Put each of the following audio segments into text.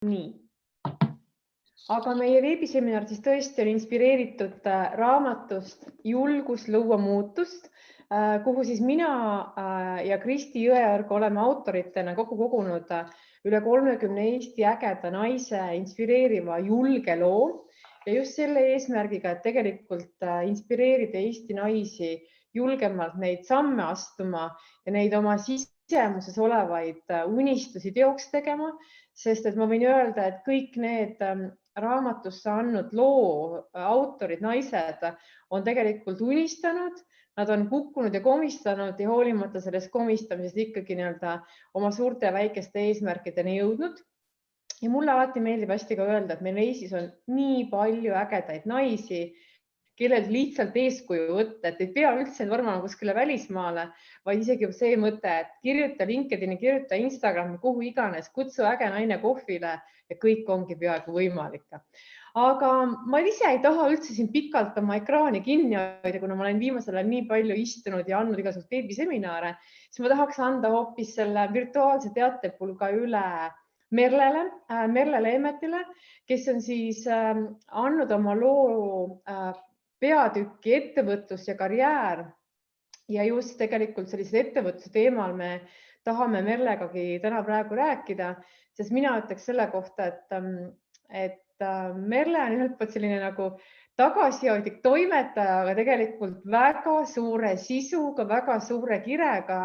Nii. Aga meie veebiseminar siis tõesti on inspireeritud raamatust Julgus luua muutust, kuhu siis mina ja Kristi Jõeorg oleme autoritena kokku kogunud üle 30 Eesti ägeda naise inspireeriva julge loo ja just selle eesmärgiga, et tegelikult inspireerida Eesti naisi julgemalt neid samme astuma ja neid oma sisemuses olevaid unistusi teoks tegema, sest et ma võin öelda, et kõik need raamatusse andnud loo autorid, naised on tegelikult unistanud, nad on kukkunud ja komistanud ja hoolimata sellest komistamisest ikkagi oma suurte ja väikeste eesmärkideni jõudnud. Ja mulle alati meeldib hästi ka öelda, et meil Eestis on nii palju ägedaid naisi, kellelt lihtsalt eeskuju võtta, et ei pea üldse vormama kuskile välismaale, vaid isegi see mõte, et kirjuta LinkedIni, kirjuta Instagrami, kuhu iganes, kutsu äge naine kohvile ja kõik ongi peaaegu võimalik. Aga ma ise ei taha üldse siin pikalt oma ekraani kinni hoida, kuna ma olen viimasel ajal nii palju istunud ja andnud igasuguseid veebiseminare, siis ma tahaks anda hoopis selle virtuaalse teatepulga üle Merle Leemetile, kes on siis andnud oma loo peatükki ettevõtlus ja karjäär ja just tegelikult sellise ettevõtluse teemal me tahame Merlegagi täna praegu rääkida, sest mina ütleks selle kohta, et Merle on ühelt poolt selline nagu tagasihoidlik toimetaja, aga tegelikult väga suure sisuga, väga suure kirega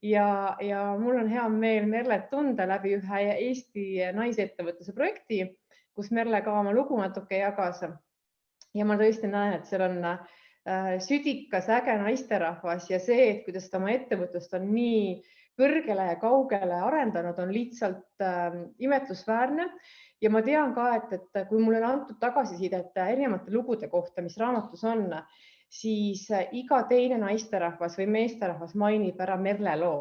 ja mul on hea meel Merlet tunda läbi ühe Eesti naisettevõtluse projekti, kus Merle ka oma lugu natuke jagas. Ja ma tõesti näen, et seal on südikas, äge naisterahvas ja see, et kuidas ta oma ettevõtlust on nii kõrgele ja kaugele arendanud, on lihtsalt imetlusväärne. Ja ma tean ka, et kui mulle on antud tagasisidet erinevate lugude kohta, mis raamatus on, siis iga teine naisterahvas või meesterahvas mainib ära Merle loo.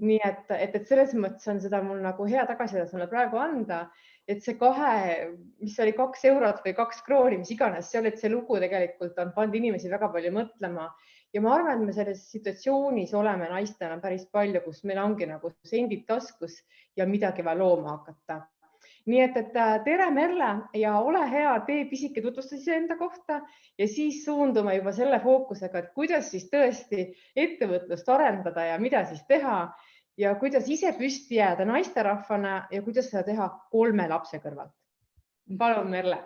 Nii et selles mõttes on seda mul nagu hea tagasisidet mulle praegu anda, et see mis oli 2 eurot või 2 krooni, mis iganes see oli, et see lugu tegelikult on pannud inimesi väga palju mõtlema. Ja ma arvan, et me selles situatsioonis oleme naistena päris palju, kus meil ongi nagu sendid taskus ja midagi vaja looma hakata. Nii et tere Merle ja ole hea, tee pisike tutvustus enda kohta ja siis suundume juba selle fookusega, et kuidas siis tõesti ettevõtlust arendada ja mida siis teha ja kuidas ise püsti jääda naisterahvana ja kuidas seda teha 3 lapse kõrvalt. Palun, Merle.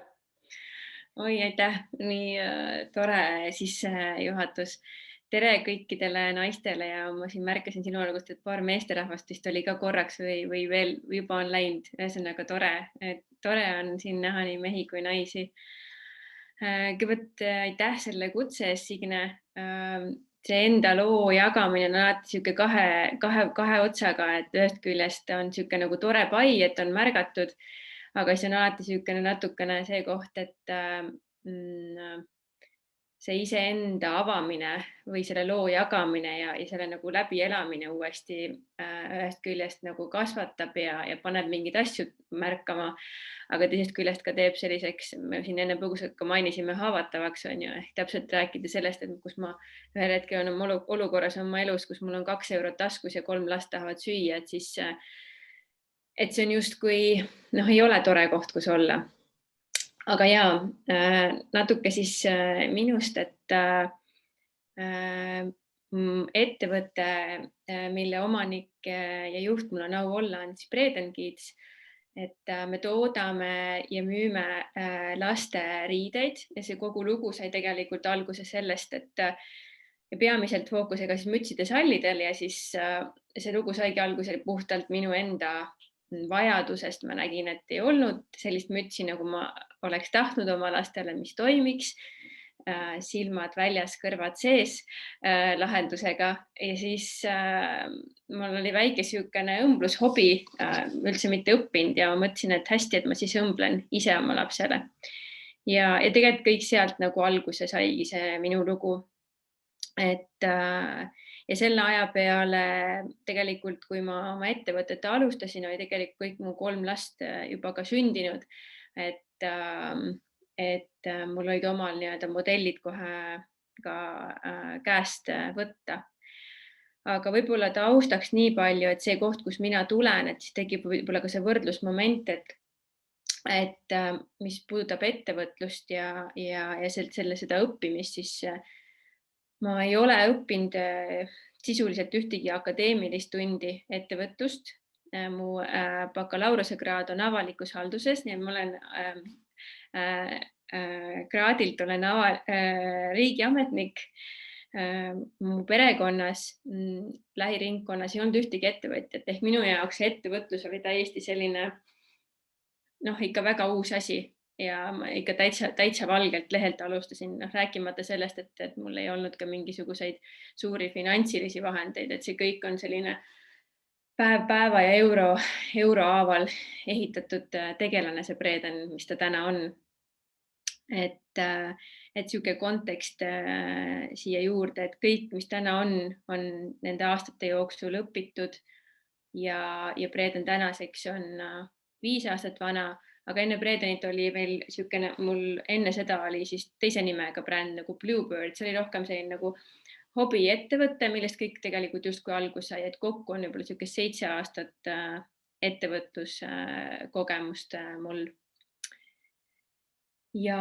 Oi, aitäh, nii tore sissejuhatus. Tere kõikidele naistele ja ma siin märkasin sinu algust, et paar meesterahvast vist oli ka korraks või veel juba on läinud. Ühesõnaga tore on siin näha nii mehi kui naisi. Kõigepealt aitäh selle kutse eest, Signe. See enda loo jagamine on alati siuke kahe otsaga, et ühest küljest on siuke nagu tore pai, et on märgatud, aga see on alati siuke natukene see koht, et see iseenda avamine või selle loo jagamine ja selle nagu läbielamine uuesti ühest küljest nagu kasvatab ja paneb mingeid asju märkama, aga teisest küljest ka teeb selliseks, me siin enne põgusalt ka mainisime, haavatavaks on ju, ehk täpselt rääkida sellest, et kus ma ühel hetkel on olukorras oma elus, kus mul on 2 eurot taskus ja 3 last tahavad süüa, et siis et see on justkui, ei ole tore koht, kus olla. Aga jaa, natuke siis minust, et ettevõte, mille omanik ja juht mul on au olla, on siis Breden Kids, et me toodame ja müüme laste riideid ja see kogu lugu sai tegelikult alguse sellest, et peamiselt fookusega siis mütside sallidel ja siis see lugu saigi alguse puhtalt minu enda vajadusest. Ma nägin, et ei olnud sellist mütsi, nagu ma oleks tahtnud oma lastele, mis toimiks, silmad väljas, kõrvad sees lahendusega ja siis mul oli väike siukene õmblushobi, üldse mitte õppinud ja ma mõtlesin, et hästi, et ma siis õmblen ise oma lapsele. Ja tegelikult kõik sealt nagu alguse saigi see minu lugu. Ja selle aja peale tegelikult, kui ma oma ettevõtet alustasin, oli tegelikult kõik mu 3 last juba ka sündinud, et mul olid omal modellid kohe ka käest võtta. Aga võib-olla taustaks nii palju, et see koht, kus mina tulen, et siis tekib võib-olla ka see võrdlusmoment, et et mis puudutab ettevõtlust ja seda õppimist, siis ma ei ole õppinud sisuliselt ühtegi akadeemilist tundi ettevõtlust. Mu bakalaureusekraad on avalikus halduses, nii et ma olen kraadilt olen riigiametnik. Mu perekonnas, lähiringkonnas ei olnud ühtegi ettevõtjat, ehk minu jaoks ettevõtlus oli täiesti selline ikka väga uus asi ja ma ikka täitsa valgelt lehelt alustasin, rääkimata sellest, et mul ei olnud ka mingisuguseid suuri finantsilisi vahendeid, et see kõik on selline päev päeva ja euro haaval ehitatud tegelane, see Breden, mis ta täna on. Et sihuke kontekst siia juurde, et kõik, mis täna on nende aastate jooksul õpitud ja Breden tänaseks on 5 aastat vana, aga enne Bredenit oli veel siukene, mul enne seda oli siis teise nimega bränd nagu Bluebird, see oli rohkem selline nagu hobiettevõte, millest kõik tegelikult justkui alguse sai, et kokku on võib-olla siuke 7 aastat ettevõtluskogemust mul. Ja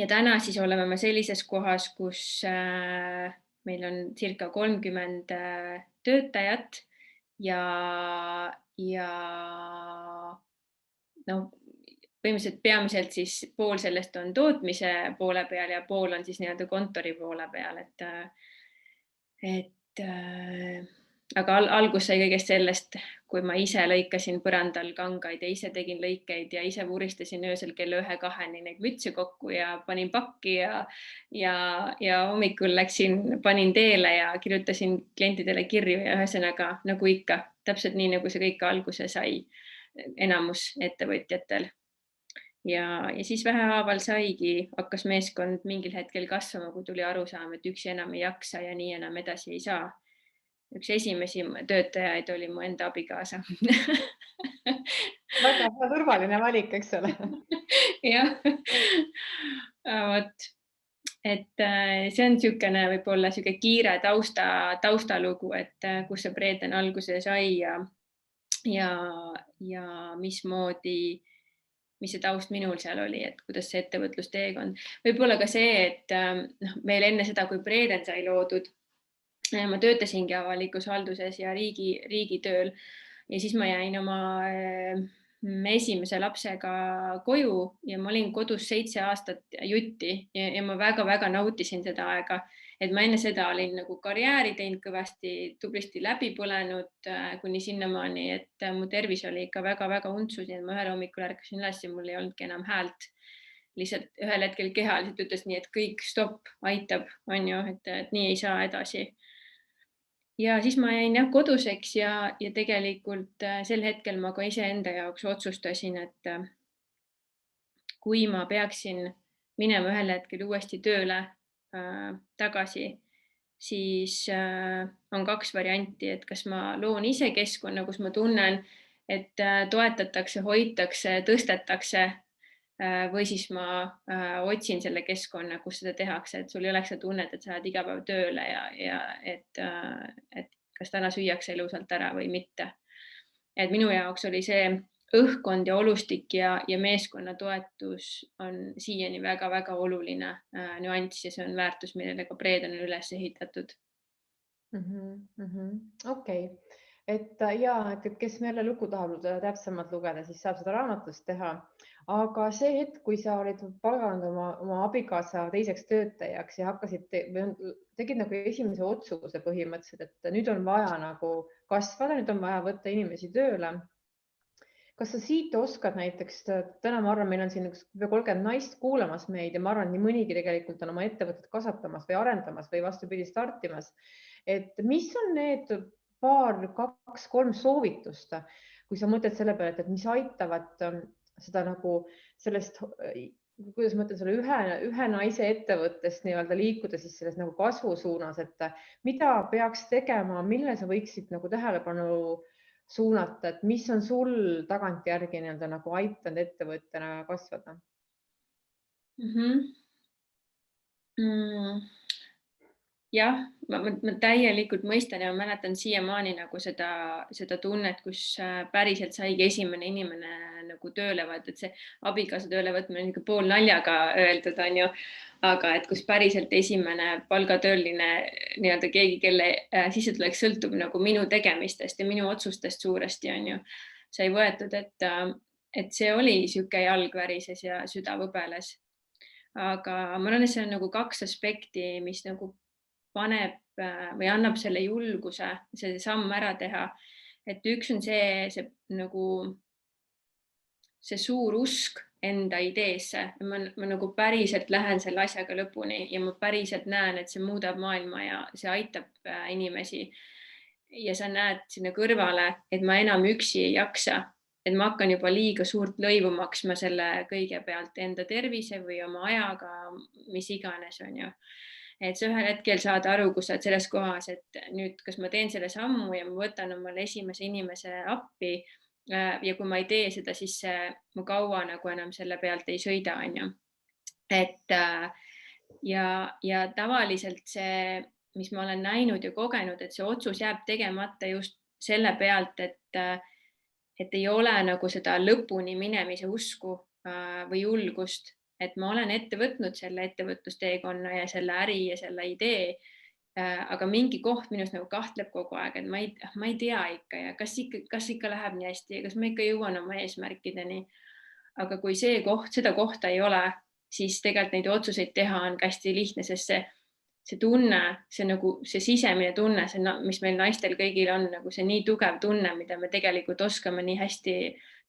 täna siis oleme me sellises kohas, kus meil on circa 30 töötajat ja põhimõtteliselt peamiselt siis pool sellest on tootmise poole peal ja pool on siis nii-öelda kontori poole peal, aga algus sai kõigest sellest, kui ma ise lõikasin põrandal kangaid ja ise tegin lõikeid ja ise vuristasin öösel kella 1-2 neid mütse kokku ja panin pakki ja hommikul panin teele ja kirjutasin klientidele kirju ja ühesõnaga nagu ikka, täpselt nii, nagu see kõik alguse sai enamus ettevõtjatel. Ja siis vähehaaval hakkas meeskond mingil hetkel kasvama, kui tuli arusaam, et üksi enam ei jaksa ja nii enam edasi ei saa. Üks esimesi töötajaid oli mu enda abikaasa. Väga turvaline valik, eks ole. Jah, vot, et see on niisugune võib-olla niisugune kiire taustalugu, et kus see Breden alguse sai ja mismoodi, mis see taust minul seal oli, et kuidas see ettevõtlusteekond. Võib-olla ka see, et meil enne seda, kui Breden sai loodud, ma töötasingi avalikus halduses ja riigitööl ja siis ma jäin oma esimese lapsega koju ja ma olin kodus 7 aastat jutti ja ma väga-väga nautisin seda aega, et ma enne seda olin nagu karjääri teinud kõvasti, tublisti läbi põlenud kuni sinnamaani, et mu tervis oli ikka väga-väga untsus ja ma ühel hommikul ärkasin üles ja mul ei olnudki enam häält. Lihtsalt ühel hetkel kehaliselt ütles nii, et kõik stopp, aitab, on ju, et nii ei saa edasi. Ja siis ma jäin koduseks ja tegelikult sel hetkel ma ka iseenda jaoks otsustasin, et kui ma peaksin minema ühel hetkel uuesti tööle tagasi, siis on 2 varianti, et kas ma loon ise keskkonna, kus ma tunnen, et toetatakse, hoitakse, tõstetakse või siis ma otsin selle keskkonna, kus seda tehakse, et sul ei oleks seda tunnet, et sa lähed iga päev tööle ja et kas täna süüakse ilusalt ära või mitte. Et minu jaoks oli see õhkkond ja olustik ja meeskonna toetus on siiani väga-väga oluline nüanss ja see on väärtus, millele ka Breden on üles ehitatud. Okei. Et kes meile lugu tahab täpsemalt lugeda, siis saab seda raamatust teha. Aga see hetk, kui sa olid palganud oma abikaasa teiseks töötajaks ja tegid nagu esimese otsuse põhimõtteliselt, et nüüd on vaja nagu kasvada, nüüd on vaja võtta inimesi tööle. Kas sa siit oskad näiteks, täna ma arvan, meil on siin 30 naist kuulamas meid ja ma arvan, nii mõnigi tegelikult on oma ettevõtet kasvatamas või arendamas või vastupidi startimas. Et mis on need 2-3 soovitust, kui sa mõtled selle peale, et mis aitavad seda nagu sellest, kuidas ma ütlen, selle ühe naise ettevõttest nii-öelda liikuda siis selles nagu kasvu suunas, et mida peaks tegema, mille sa võiksid nagu tähelepanu suunata, et mis on sul tagantjärgi nii-öelda nagu aitanud ettevõttena kasvada? Jah, ma täielikult mõistan ja mäletan siiamaani nagu seda tunnet, kus päriselt saigi esimene inimene nagu tööle võtta, et see abikaasa tööle võtmine on ikka pool naljaga öeldud, on ju, aga et kus päriselt esimene palgatööline nii-öelda keegi, kelle sissetulek sõltub nagu minu tegemistest ja minu otsustest suuresti, on ju, sai võetud, et see oli sihuke jalg värises ja süda võbeles. Aga ma arvan, et see on nagu kaks aspekti, mis nagu paneb või annab selle julguse, see samm ära teha. Et üks on see nagu see suur usk enda ideesse. Ma nagu päriselt lähen selle asjaga lõpuni ja ma päriselt näen, et see muudab maailma ja see aitab inimesi. Ja sa näed sinna kõrvale, et ma enam üksi ei jaksa, et ma hakkan juba liiga suurt lõivu maksma selle kõige pealt enda tervise või oma ajaga, mis iganes, on ju. Et sa ühel hetkel saad aru, kus sa oled selles kohas, et nüüd, kas ma teen selle sammu ja ma võtan omale esimese inimese appi ja kui ma ei tee seda, siis ma kaua nagu enam selle pealt ei sõida, on ju. Et ja tavaliselt see, mis ma olen näinud ja kogenud, et see otsus jääb tegemata just selle pealt, et ei ole nagu seda lõpuni minemise usku või julgust, et ma olen ette võtnud selle ettevõtlusteekonna ja selle äri ja selle idee, aga mingi koht minust nagu kahtleb kogu aeg, et ma ei tea ikka ja kas ikka läheb nii hästi ja kas ma ikka jõuan oma eesmärkideni. Aga kui seda kohta ei ole, siis tegelikult neid otsuseid teha on hästi lihtne, sest see tunne, see nagu see sisemine tunne, mis meil naistel kõigil on nagu see nii tugev tunne, mida me tegelikult oskame nii hästi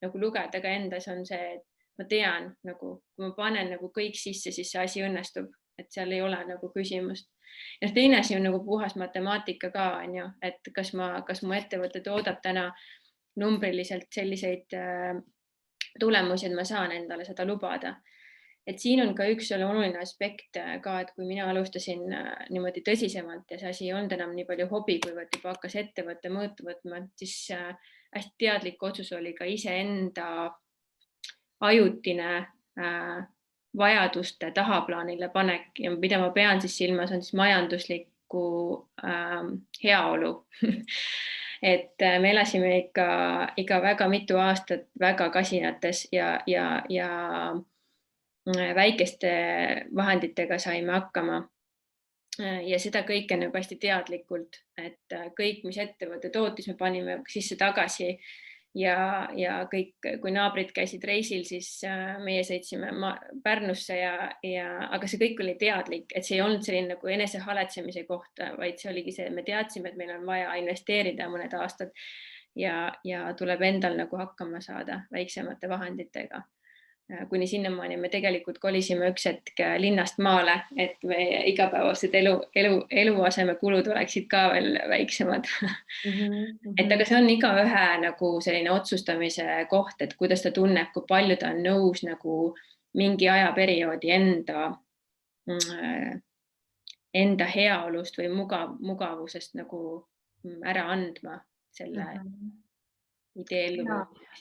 nagu lugeda ka endas, on see, et ma tean nagu, kui ma panen nagu kõik sisse, siis see asi õnnestub, et seal ei ole nagu küsimust. Ja teine asi on nagu puhas matemaatika ka, on ju, et kas mu ettevõte toodab täna numbriliselt selliseid tulemusi, et ma saan endale seda lubada. Et siin on ka üks oluline aspekt ka, et kui mina alustasin niimoodi tõsisemalt ja see asi ei olnud enam nii palju hobi, kuivõrd juba hakkas ettevõtte mõõtu võtma, siis hästi teadlik otsus oli ka iseenda ajutine vajaduste tahaplaanile panek ja mida ma pean siis silmas on siis majanduslikku heaolu. Et me elasime ikka väga mitu aastat väga kasinates ja väikeste vahenditega saime hakkama. Ja seda kõike nagu hästi teadlikult, et kõik, mis ettevõtte tootis, me panime sisse tagasi. Ja kõik, kui naabrid käisid reisil, siis meie sõitsime Pärnusse aga see kõik oli teadlik, et see ei olnud selline nagu enesehaletsemise koht, vaid see oligi see, me teadsime, et meil on vaja investeerida mõned aastad ja tuleb endal nagu hakkama saada väiksemate vahenditega. Kuni sinnamaani me tegelikult kolisime üks hetk linnast maale, et meie igapäevased eluaseme kulud oleksid ka veel väiksemad. Et aga see on igaühe nagu selline otsustamise koht, et kuidas ta tunneb, kui palju ta on nõus nagu mingi ajaperioodi enda heaolust või mugavusest nagu ära andma selle idee ellu.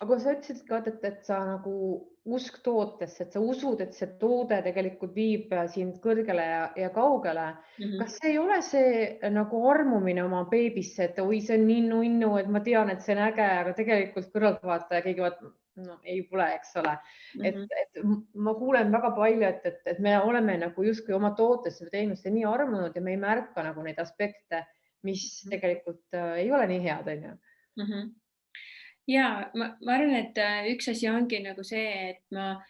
Aga sa ütlesid ka, et sa nagu usk tootesse, et sa usud, et see toode tegelikult viib sind kõrgele ja kaugele. Kas see ei ole see nagu armumine oma beebisse, et oi, see on nii nunnu, et ma tean, et see on äge, aga tegelikult kõrvaltvaataja keegi vaatab, no ei pole, eks ole. Et ma kuulen väga palju, et me oleme nagu justkui oma tootesse või teenuste nii armunud ja me ei märka nagu neid aspekte, mis tegelikult ei ole nii head, on ju. Ja ma arvan, et üks asi ongi nagu see, et ma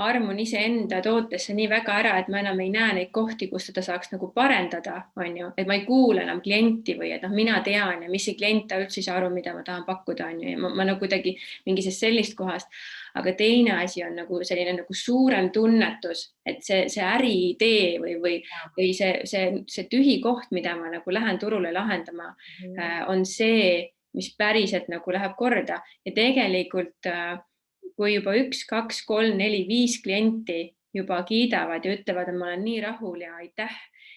armun iseenda tootesse nii väga ära, et ma enam ei näe neid kohti, kus seda saaks nagu parendada, on ju, et ma ei kuule enam klienti või et mina tean ja mis see klient ta üldse ei saa aru, mida ma tahan pakkuda, on ju, ja ma nagu kuidagi mingisest sellist kohast, aga teine asi on nagu selline nagu suurem tunnetus, et see äriidee või see tühi koht, mida ma nagu lähen turule lahendama, on see, mis päriselt nagu läheb korda ja tegelikult kui juba 1, 2, 3, 4, 5 klienti juba kiidavad ja ütlevad, et ma olen nii rahul ja aitäh,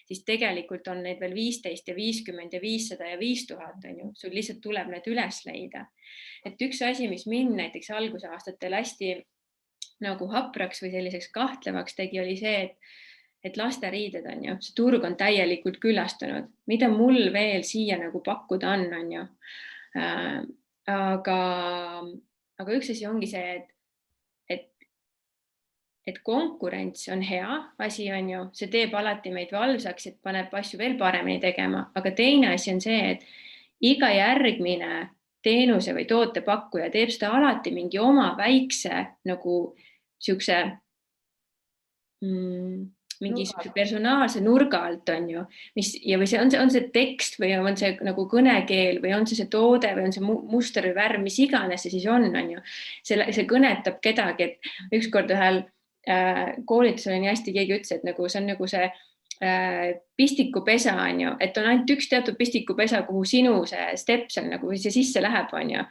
siis tegelikult on neid veel 15 ja 50 ja 500 ja 5000, on ju, sul lihtsalt tuleb need üles leida. Et üks asi, mis mind näiteks algusaastatel hästi nagu hapraks või selliseks kahtlevaks tegi, oli see, et lasteriided on ju, see turg on täielikult küllastunud, mida mul veel siia nagu pakkuda on ju. aga üks asi ongi see, et konkurents on hea asi, on ju, see teeb alati meid valvsaks, et paneb asju veel paremini tegema, aga teine asi on see, et iga järgmine teenuse või tootepakkuja teeb seda alati mingi oma väikse nagu siukse mingi personaalse nurga alt, on ju, või see on see tekst või on see nagu kõnekeel või on see toode või on see muster või värv, mis iganes see siis on ju. See kõnetab kedagi, et ükskord ühel koolitusel nii hästi keegi ütles, et nagu see on nagu see pistikupesa, on ju, et on ainult üks teatud pistikupesa, kuhu sinu see stepsel nagu see sisse läheb, on ju.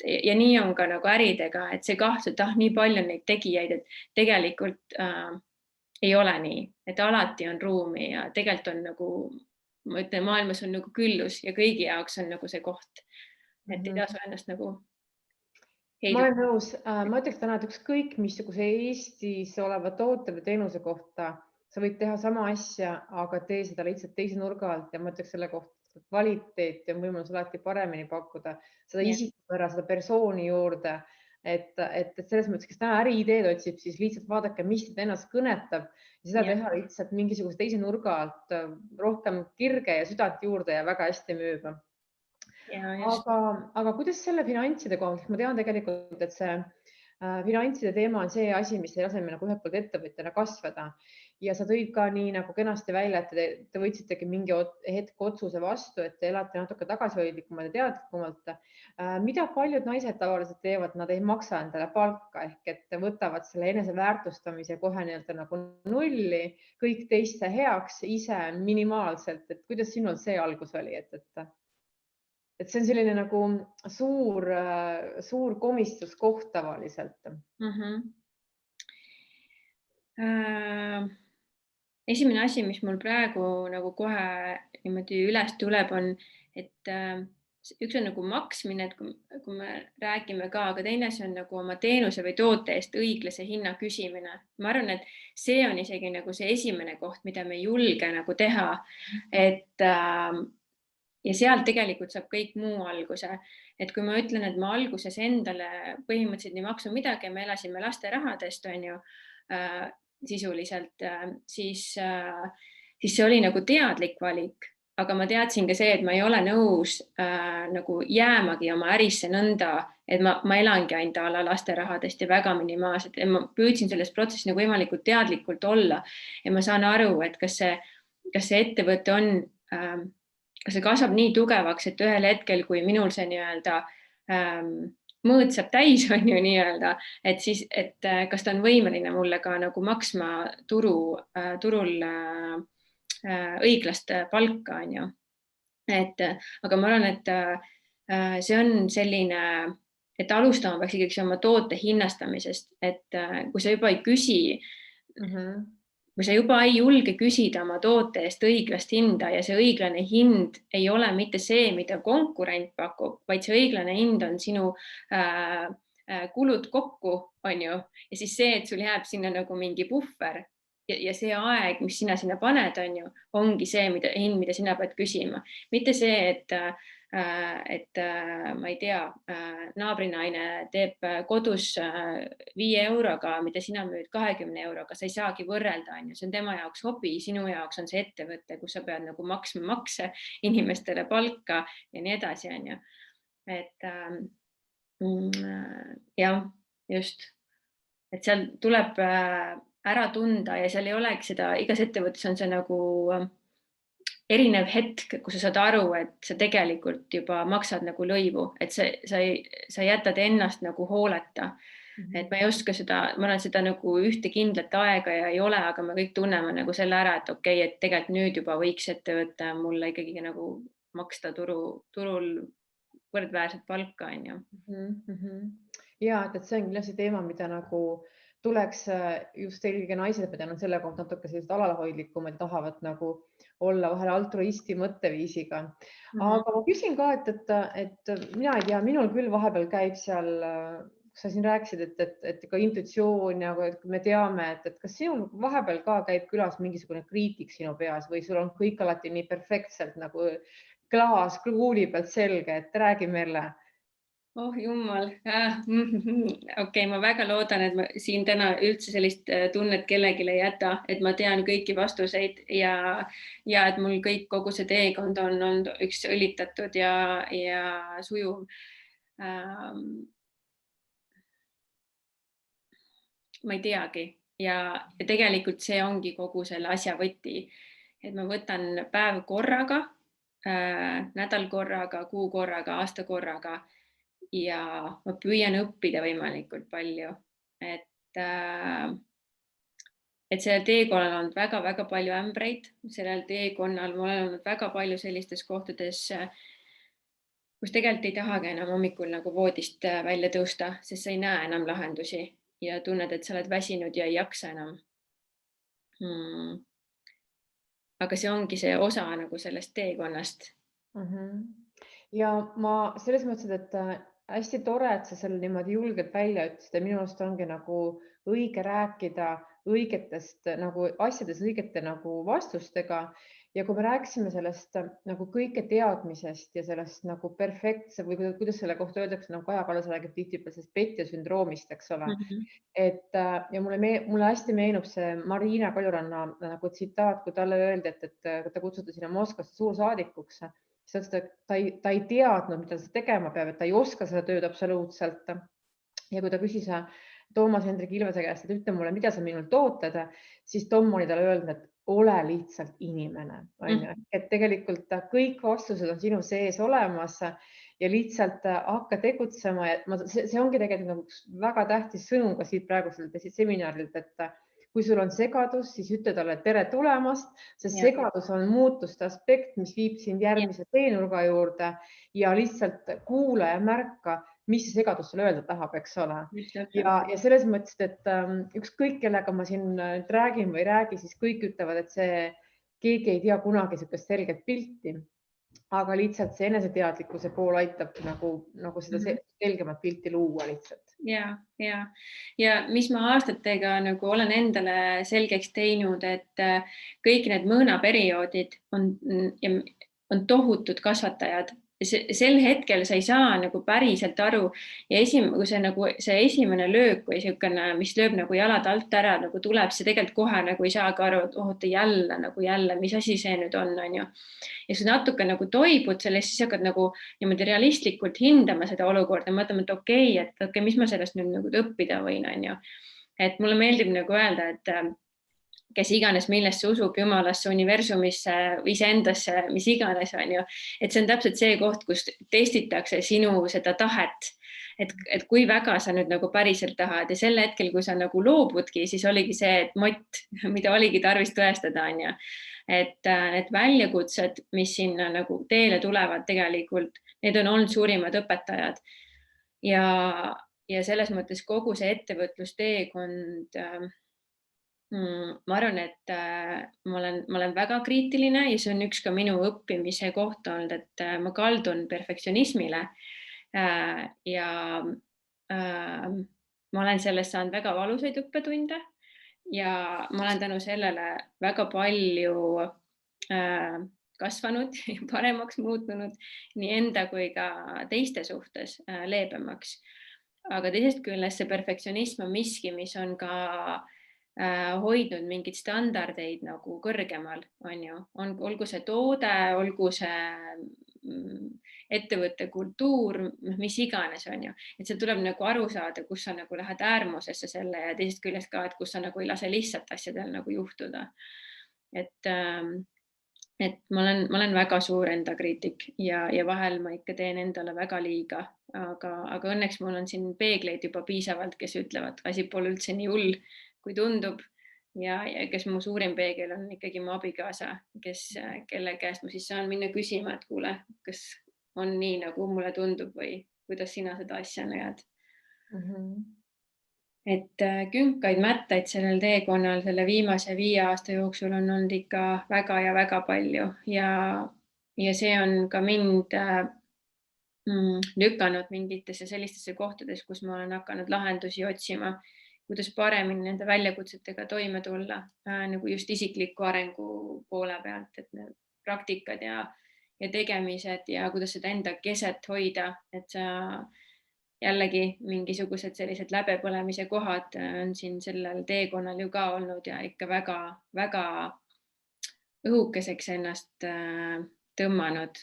Ja nii on ka nagu äridega, et see kahtlus, et nii palju neid tegijaid, et tegelikult ei ole nii, et alati on ruumi ja tegelikult on nagu, ma ütlen, maailmas on nagu küllus ja kõigi jaoks on nagu see koht, et ei tasu ennast nagu ma olen nõus, ma ütleks täna, et ükskõik missuguse Eestis oleva toote või teenuse kohta, sa võid teha sama asja, aga tee seda lihtsalt teise nurga alt ja ma ütleks selle kohta, kvaliteeti on võimalus alati paremini pakkuda, seda isikupära, seda persooni juurde, et selles mõttes, kes täna äriideed otsib, siis lihtsalt vaadake, mis ennast kõnetab ja seda teha lihtsalt mingisuguse teise nurga alt rohkem kirge ja südant juurde ja väga hästi müüb. Aga kuidas selle finantside koha, ma tean tegelikult, et see finantside teema on see asi, mis ei lase meil nagu ühelt poolt ettevõtjana kasvada ja sa tõid ka nii nagu kenasti välja, et te võtsitegi mingi hetk otsuse vastu, et te elate natuke tagasihoidlikumalt ja teadlikumalt. Mida paljud naised tavaliselt teevad, nad ei maksa endale palka ehk et võtavad selle eneseväärtustamise kohe nagu nulli, kõik teiste heaks, ise minimaalselt, et kuidas sinul see algus oli, et see on selline nagu suur komistuskoht tavaliselt. Esimene asi, mis mul praegu nagu kohe niimoodi üles tuleb, on, et üks on nagu maksmine, et kui me räägime ka, aga teine see on nagu oma teenuse või toote eest õiglase hinna küsimine. Ma arvan, et see on isegi nagu see esimene koht, mida me ei julge nagu teha, ja sealt tegelikult saab kõik muu alguse. Et kui ma ütlen, et ma alguses endale põhimõtteliselt ei maksa midagi, me elasime laste rahadest, on ju, sisuliselt, siis see oli nagu teadlik valik, aga ma teadsin ka see, et ma ei ole nõus nagu jäämagi oma ärisse nõnda, et ma elangi ainult ala laste rahadest ja väga minimaalselt. Ma püüdsin selles protsessis nagu võimalikult teadlikult olla ja ma saan aru, et kas see ettevõte on, kas see kasvab nii tugevaks, et ühel hetkel, kui minul see nii-öelda mõõt saab täis, on ju nii-öelda, et siis, et kas ta on võimeline mulle ka nagu maksma turul õiglast palka, on ju. Aga ma arvan, et see on selline, et alustama peaks ikkagi oma toote hinnastamisest, et kui sa juba ei küsi, kui sa juba ei julge küsida oma toote eest õiglast hinda ja see õiglane hind ei ole mitte see, mida konkurent pakub, vaid see õiglane hind on sinu kulud kokku, on ju, ja siis see, et sul jääb sinna nagu mingi puhver ja see aeg, mis sina sinna paned, on ju, ongi see hind, mida sina pead küsima. Mitte see, et ma ei tea, naabrinaine teeb kodus 5 euroga, mida sina müüd 20 euroga, sa ei saagi võrrelda, on ju, see on tema jaoks hobi, sinu jaoks on see ettevõte, kus sa pead nagu maksma makse, inimestele palka ja nii edasi, on ju. Et jah, just, et seal tuleb ära tunda ja seal ei olegi seda, igas ettevõttes on see nagu erinev hetk, kus sa saad aru, et sa tegelikult juba maksad nagu lõivu, et sa jätad ennast nagu hooleta. Et ma ei oska seda, ma olen seda nagu ühte kindlat aega ja ei ole, aga me kõik tunneme nagu selle ära, et okei, et tegelikult nüüd juba võiks ettevõte mulle ikkagi nagu maksta turul võrdväärset palka, on ju. Ja, et see on kindlasti teema, mida nagu tuleks just eelkõige naised, mida on selle kohta natuke sellised alalhoidlikumad ja tahavad nagu olla vahel altruisti mõtteviisiga. Aga ma küsin ka, et mina ei tea, minul küll vahepeal käib seal, sa siin rääkisid, et ka intuitsioon ja me teame, et kas sinul vahepeal ka käib külas mingisugune kriitik sinu peas või sul on kõik alati nii perfektselt nagu klaas kuuli pealt selge, et räägi, Merle. Oh jumal, okei, ma väga loodan, et ma siin täna üldse sellist tunnet kellelegi ei jäta, et ma tean kõiki vastuseid ja et mul kogu see teekond on olnud üks õlitatud ja sujuv. Ma ei teagi ja tegelikult see ongi kogu selle asja võti, et ma võtan päev korraga, nädal korraga, kuu korraga, aasta korraga ja ma püüan õppida võimalikult palju, et sellel teekonnal on olnud väga-väga palju ämbreid, sellel teekonnal ma olen olnud väga palju sellistes kohtades, kus tegelikult ei tahagi enam hommikul nagu voodist välja tõusta, sest sa ei näe enam lahendusi ja tunned, et sa oled väsinud ja ei jaksa enam. Aga see ongi see osa nagu sellest teekonnast. Ja ma selles mõttes, et hästi tore, et sa selle niimoodi julgelt välja ütlesid ja minu arust ongi nagu õige rääkida õigetest nagu asjades õigete nagu vastustega. Ja kui me rääkisime sellest nagu kõike teadmisest ja sellest nagu perfektse või kuidas selle kohta öeldakse, nagu Kaja Kallas räägib tihtipeale sellest petja sündroomist, eks ole. Et ja mulle hästi meenub see Marina Kaljuranna nagu tsitaat, kui talle öeldi, et ta kutsuti sinna Moskvasse suursaadikuks, siis ta ei teadnud, mida ta tegema peab, et ta ei oska seda tööd absoluutselt. Ja kui ta küsis Toomas Hendrik Ilvese käest, et ütle mulle, mida sa minult ootad, siis Tom oli talle öelnud, et ole lihtsalt inimene. Et tegelikult kõik vastused on sinu sees olemas ja lihtsalt hakka tegutsema. See ongi tegelikult väga tähtis sõnum ka siit praeguselt seminarilt, et kui sul on segadus, siis ütle talle tere tulemast, sest segadus on muutuste aspekt, mis viib sind järgmise teenurga juurde ja lihtsalt kuula ja märka, mis see segadus sulle öelda tahab, eks ole. Ja selles mõttes, et ükskõik kellega ma siin räägin või ei räägi, siis kõik ütlevad, et keegi ei tea kunagi sellist selget pilti, aga lihtsalt see eneseteadlikkuse pool aitab nagu seda selgemat pilti luua lihtsalt. Ja mis ma aastatega nagu olen endale selgeks teinud, et kõik need mõõnaperioodid on tohutud kasvatajad. Sel hetkel sa ei saa nagu päriselt aru ja kui see esimene löök või niisugune, mis lööb nagu jalad alt ära, nagu tuleb, see tegelikult kohe nagu ei saagi aru, et oota jälle, mis asi see nüüd on, ja siis natuke nagu toibud sellest, siis hakkad nagu niimoodi realistlikult hindama seda olukorda, mõtlema, et okei, mis ma sellest nüüd nagu õppida võin, et mulle meeldib nagu öelda, et kes iganes millesse usub, Jumalasse, universumisse, iseendasse, mis iganes, et see on täpselt see koht, kus testitakse sinu seda tahet, et kui väga sa nüüd nagu päriselt tahad ja sel hetkel, kui sa nagu loobudki, siis oligi see, et mott, mida oligi tarvis tõestada, et need väljakutsed, mis sinna nagu teele tulevad tegelikult, need on olnud suurimad õpetajad ja selles mõttes kogu see ettevõtlusteekond, ma arvan, et ma olen väga kriitiline ja see on üks ka minu õppimise koht olnud, et ma kaldun perfektsionismile ja ma olen sellest saanud väga valusaid õppetunde ja ma olen tänu sellele väga palju kasvanud ja paremaks muutunud nii enda kui ka teiste suhtes leebemaks. Aga teisest küljest see perfektsionism on miski, mis on ka hoidnud mingeid standardeid nagu kõrgemal, olgu see toode, olgu see ettevõtte kultuur, mis iganes, et see tuleb nagu aru saada, kus sa nagu lähed äärmusesse selle ja teisest küljest ka, et kus sa nagu ei lase lihtsalt asjadel nagu juhtuda. Et ma olen väga suur enda kriitik ja vahel ma ikka teen endale väga liiga, aga õnneks mul on siin peegleid juba piisavalt, kes ütlevad, asi pole üldse nii hull, kui tundub ja kes mu suurim peegel on ikkagi mu abikaasa, kelle käest ma siis saan minna küsima, et kuule, kas on nii, nagu mulle tundub või kuidas sina seda asja näed. Et künkaid mättaid sellel teekonnal selle viimase 5 aasta jooksul on olnud ikka väga ja väga palju ja see on ka mind lükanud mingitesse sellistesse kohtades, kus ma olen hakanud lahendusi otsima, kuidas paremini nende väljakutsetega toime tulla, nagu just isikliku arengu poole pealt, et need praktikad ja tegemised ja kuidas seda enda keset hoida, et sa jällegi mingisugused sellised läbepõlemise kohad on siin sellel teekonnal ju ka olnud ja ikka väga õhukeseks ennast tõmmanud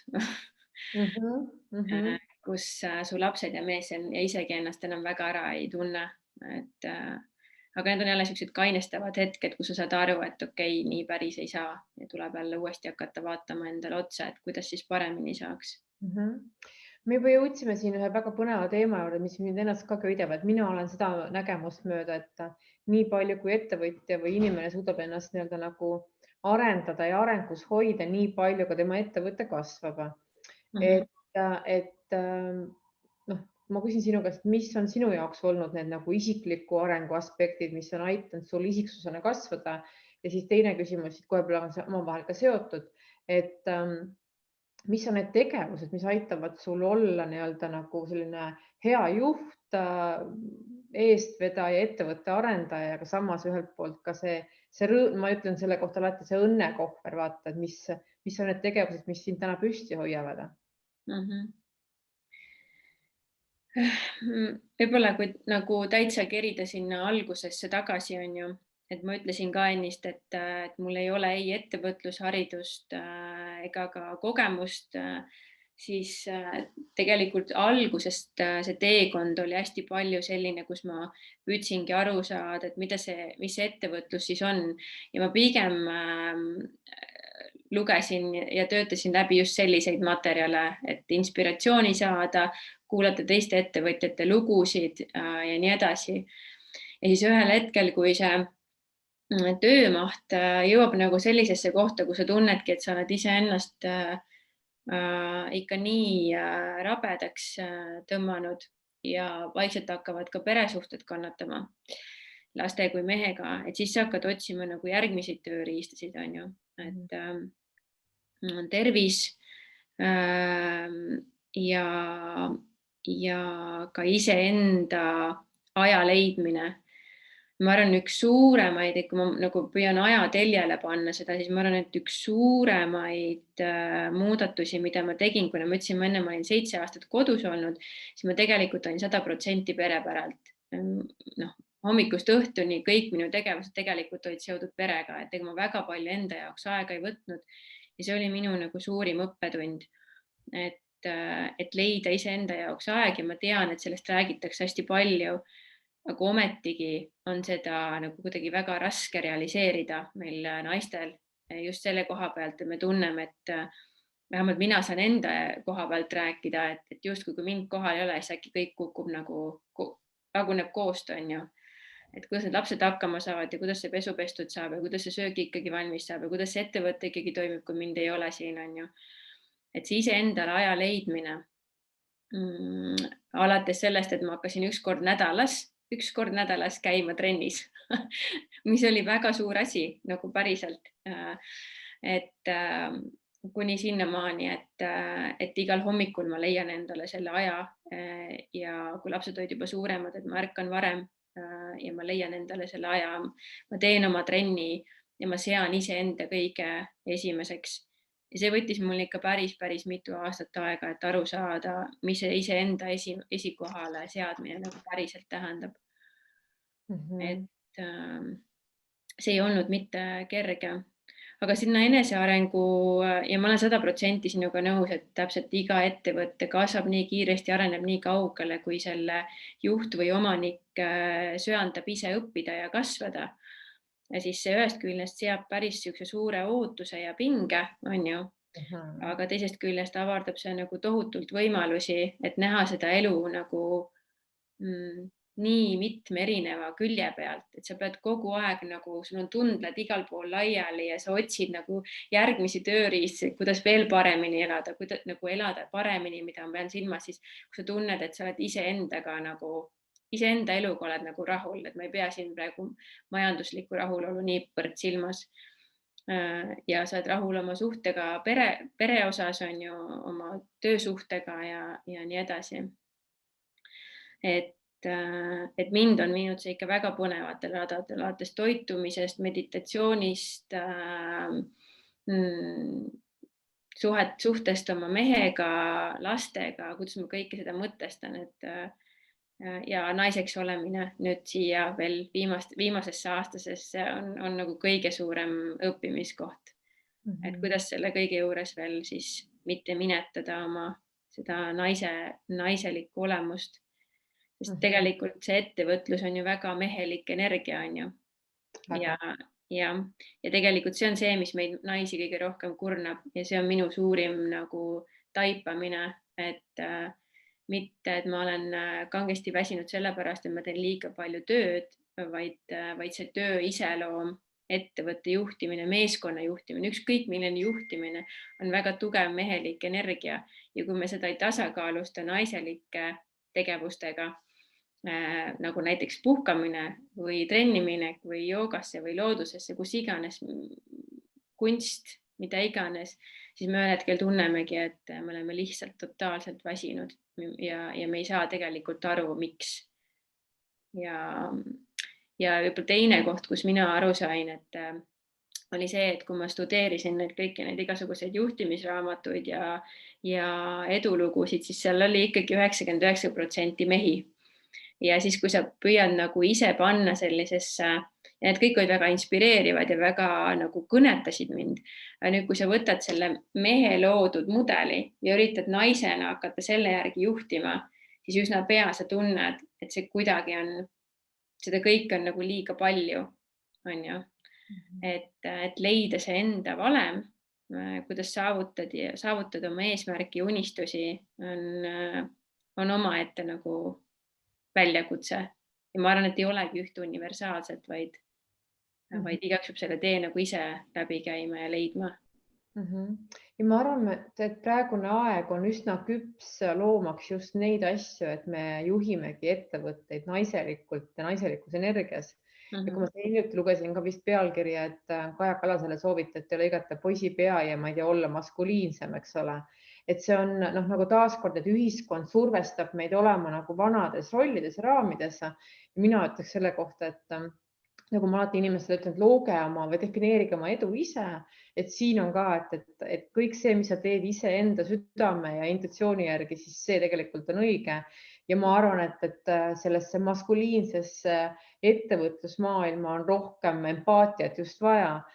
kus su lapsed ja mees ja isegi ennast enam väga ära ei tunne. Aga need on jälle sellised kainestavad hetked, kus sa saad aru, et okei, nii päris ei saa ja tuleb jälle uuesti hakata vaatama endale otsa, et kuidas siis paremini saaks. Me juba jõudsime siin ühe väga põneva teema juurde, mis mind ennast ka köidab, et mina olen seda nägemust mööda, et nii palju kui ettevõtja või inimene suudab ennast nii-öelda nagu arendada ja arengus hoida, nii palju ka tema ettevõte kasvab. Et noh, ma küsin sinu käest, mis on sinu jaoks olnud need nagu isikliku arengu aspektid, mis on aitanud sul isiksusena kasvada, ja siis teine küsimus siit kohe on omavahel ka seotud, et mis on need tegevused, mis aitavad sul olla nii-öelda nagu selline hea juht, eestvedaja, ettevõtte arendaja, aga samas ühelt poolt ka see ma ütlen selle kohta alati see õnnekohver, vaata, et mis on need tegevused, mis sind täna püsti hoiavad? Võib-olla kui nagu täitsa kerida sinna algusesse tagasi on ju, et ma ütlesin ka ennist, et mul ei ole ei ettevõtlusharidust ega ka kogemust, siis tegelikult algusest see teekond oli hästi palju selline, kus ma püüdsingi aru saada, et mis see ettevõtlus siis on ja ma pigem lugesin ja töötasin läbi just selliseid materjale, et inspiratsiooni saada, kuulata teiste ettevõtjate lugusid ja nii edasi. Ja siis ühel hetkel, kui see töömaht jõuab nagu sellisesse kohta, kus sa tunnedki, et sa oled iseennast ikka nii rabedaks tõmmanud ja vaikselt hakkavad ka peresuhted kannatama laste kui mehega, et siis sa hakkad otsima nagu järgmiseid tööriistasid, on ju, et tervis ja ka iseenda aja leidmine. Ma arvan, üks suuremaid, kui ma nagu püüan ajateljele panna seda, siis ma arvan, et üks suuremaid muudatusi, mida ma tegin, kuna ma ütlesin, ma enne olin 7 aastat kodus olnud, siis ma tegelikult olin 100% pere päralt. Hommikust õhtuni kõik minu tegevused tegelikult olid seotud perega, et ega ma väga palju enda jaoks aega ei võtnud. Ja see oli minu nagu suurim õppetund, et leida iseenda jaoks aeg ja ma tean, et sellest räägitakse hästi palju, aga ometigi on seda nagu kuidagi väga raske realiseerida meil naistel just selle koha pealt, et me tunneme, et vähemalt mina saan enda koha pealt rääkida, et justkui kui mind kohal ei ole, siis äkki kõik kukub nagu, laguneb koost, on ju. Et kuidas need lapsed hakkama saavad ja kuidas see pesu pestud saab ja kuidas see söögi ikkagi valmis saab ja kuidas see ettevõte ikkagi toimib, kui mind ei ole siin, on ju. Et see iseendale aja leidmine alates sellest, et ma hakkasin üks kord nädalas käima trennis, mis oli väga suur asi nagu päriselt. Et kuni sinnamaani, et igal hommikul ma leian endale selle aja ja kui lapsed olid juba suuremad, et ma ärkan varem ja ma leian endale selle aja, ma teen oma trenni ja ma sean iseenda kõige esimeseks. Ja see võttis mul ikka päris mitu aastat aega, et aru saada, mis see iseenda esikohale seadmine nagu päriselt tähendab. Et see ei olnud mitte kerge, aga sinna enesearengu ja ma olen 100% sinuga nõus, et täpselt iga ettevõte kasvab nii kiiresti, areneb nii kaugele, kui selle juht või omanik söandab ise õppida ja kasvada. Ja siis see ühest küljest seab päris suure ootuse ja pinge, on ju, aga teisest küljest avardab see nagu tohutult võimalusi, et näha seda elu nagu nii mitme erineva külje pealt, et sa pead kogu aeg nagu, sul on tundled igal pool laiali ja sa otsid nagu järgmisi tööriistu, kuidas veel paremini elada, kuidas nagu elada paremini, mida ma pean silmas siis, kui sa tunned, et sa oled iseendaga nagu, iseenda eluga oled nagu rahul, et ma ei pea siin praegu majanduslikku rahulolu niivõrd silmas. Ja sa oled rahul oma suhtega pere osas, on ju, oma töösuhtega ja nii edasi. Et mind on viinud see ikka väga põnevatel radadel, alates toitumisest, meditatsioonist, suhtest oma mehega, lastega, kuidas ma kõike seda mõtestan, et ja naiseks olemine nüüd siia veel viimasesse aastasesse on nagu kõige suurem õppimiskoht. Et kuidas selle kõige juures veel siis mitte minetada oma seda naiselikku olemust. Sest tegelikult see ettevõtlus on ju väga mehelik energia, on ju. Ja tegelikult see on see, mis meid naisi kõige rohkem kurnab ja see on minu suurim nagu taipamine, et mitte, et ma olen kangesti väsinud sellepärast, et ma teen liiga palju tööd, vaid see töö iseloom, ettevõtte juhtimine, meeskonna juhtimine, ükskõik milline juhtimine on väga tugev mehelik energia ja kui me seda ei tasakaalusta naiselike tegevustega, nagu näiteks puhkamine või trenniminek või joogasse või loodusesse, kus iganes, kunst, mida iganes, siis me ühel hetkel tunnemegi, et me oleme lihtsalt totaalselt väsinud ja me ei saa tegelikult aru, miks. Ja võib-olla teine koht, kus mina aru sain, et oli see, et kui ma studeerisin kõiki neid igasuguseid juhtimisraamatuid ja edulugusid, siis seal oli ikkagi 99% mehi. Ja siis, kui sa püüad nagu ise panna sellisesse, ja need kõik olid väga inspireerivad ja väga nagu kõnetasid mind. Nüüd, kui sa võtad selle mehe loodud mudeli ja üritad naisena hakata selle järgi juhtima, siis üsna pea sa tunned, et see kuidagi on, seda kõik on nagu liiga palju, on ju. Et leida see enda valem, kuidas saavutada oma eesmärki ja unistusi on omaette nagu väljakutse. Ja ma arvan, et ei olegi ühte universaalset, vaid igaüks peab selle tee nagu ise läbi käima ja leidma. Ja ma arvan, et praegune aeg on üsna küps loomaks just neid asju, et me juhimegi ettevõtteid naiselikult ja naiselikus energias. Ja kui ma hiljuti lugesin ka vist pealkirja, et Kaja Kallasele soovitati lõigata poisipea ja ma ei tea, olla maskuliinsem, eks ole. Et see on nagu taaskord, et ühiskond survestab meid olema nagu vanades rollides ja raamides. Ja mina ütleks selle kohta, et nagu ma alati inimestele ütlen, et looge oma või defineerige oma edu ise. Et siin on ka, et kõik see, mis sa teed iseenda südame ja intuitsiooni järgi, siis see tegelikult on õige. Ja ma arvan, et sellesse maskuliinsesse ettevõtlusmaailma on rohkem empaatiat just vaja.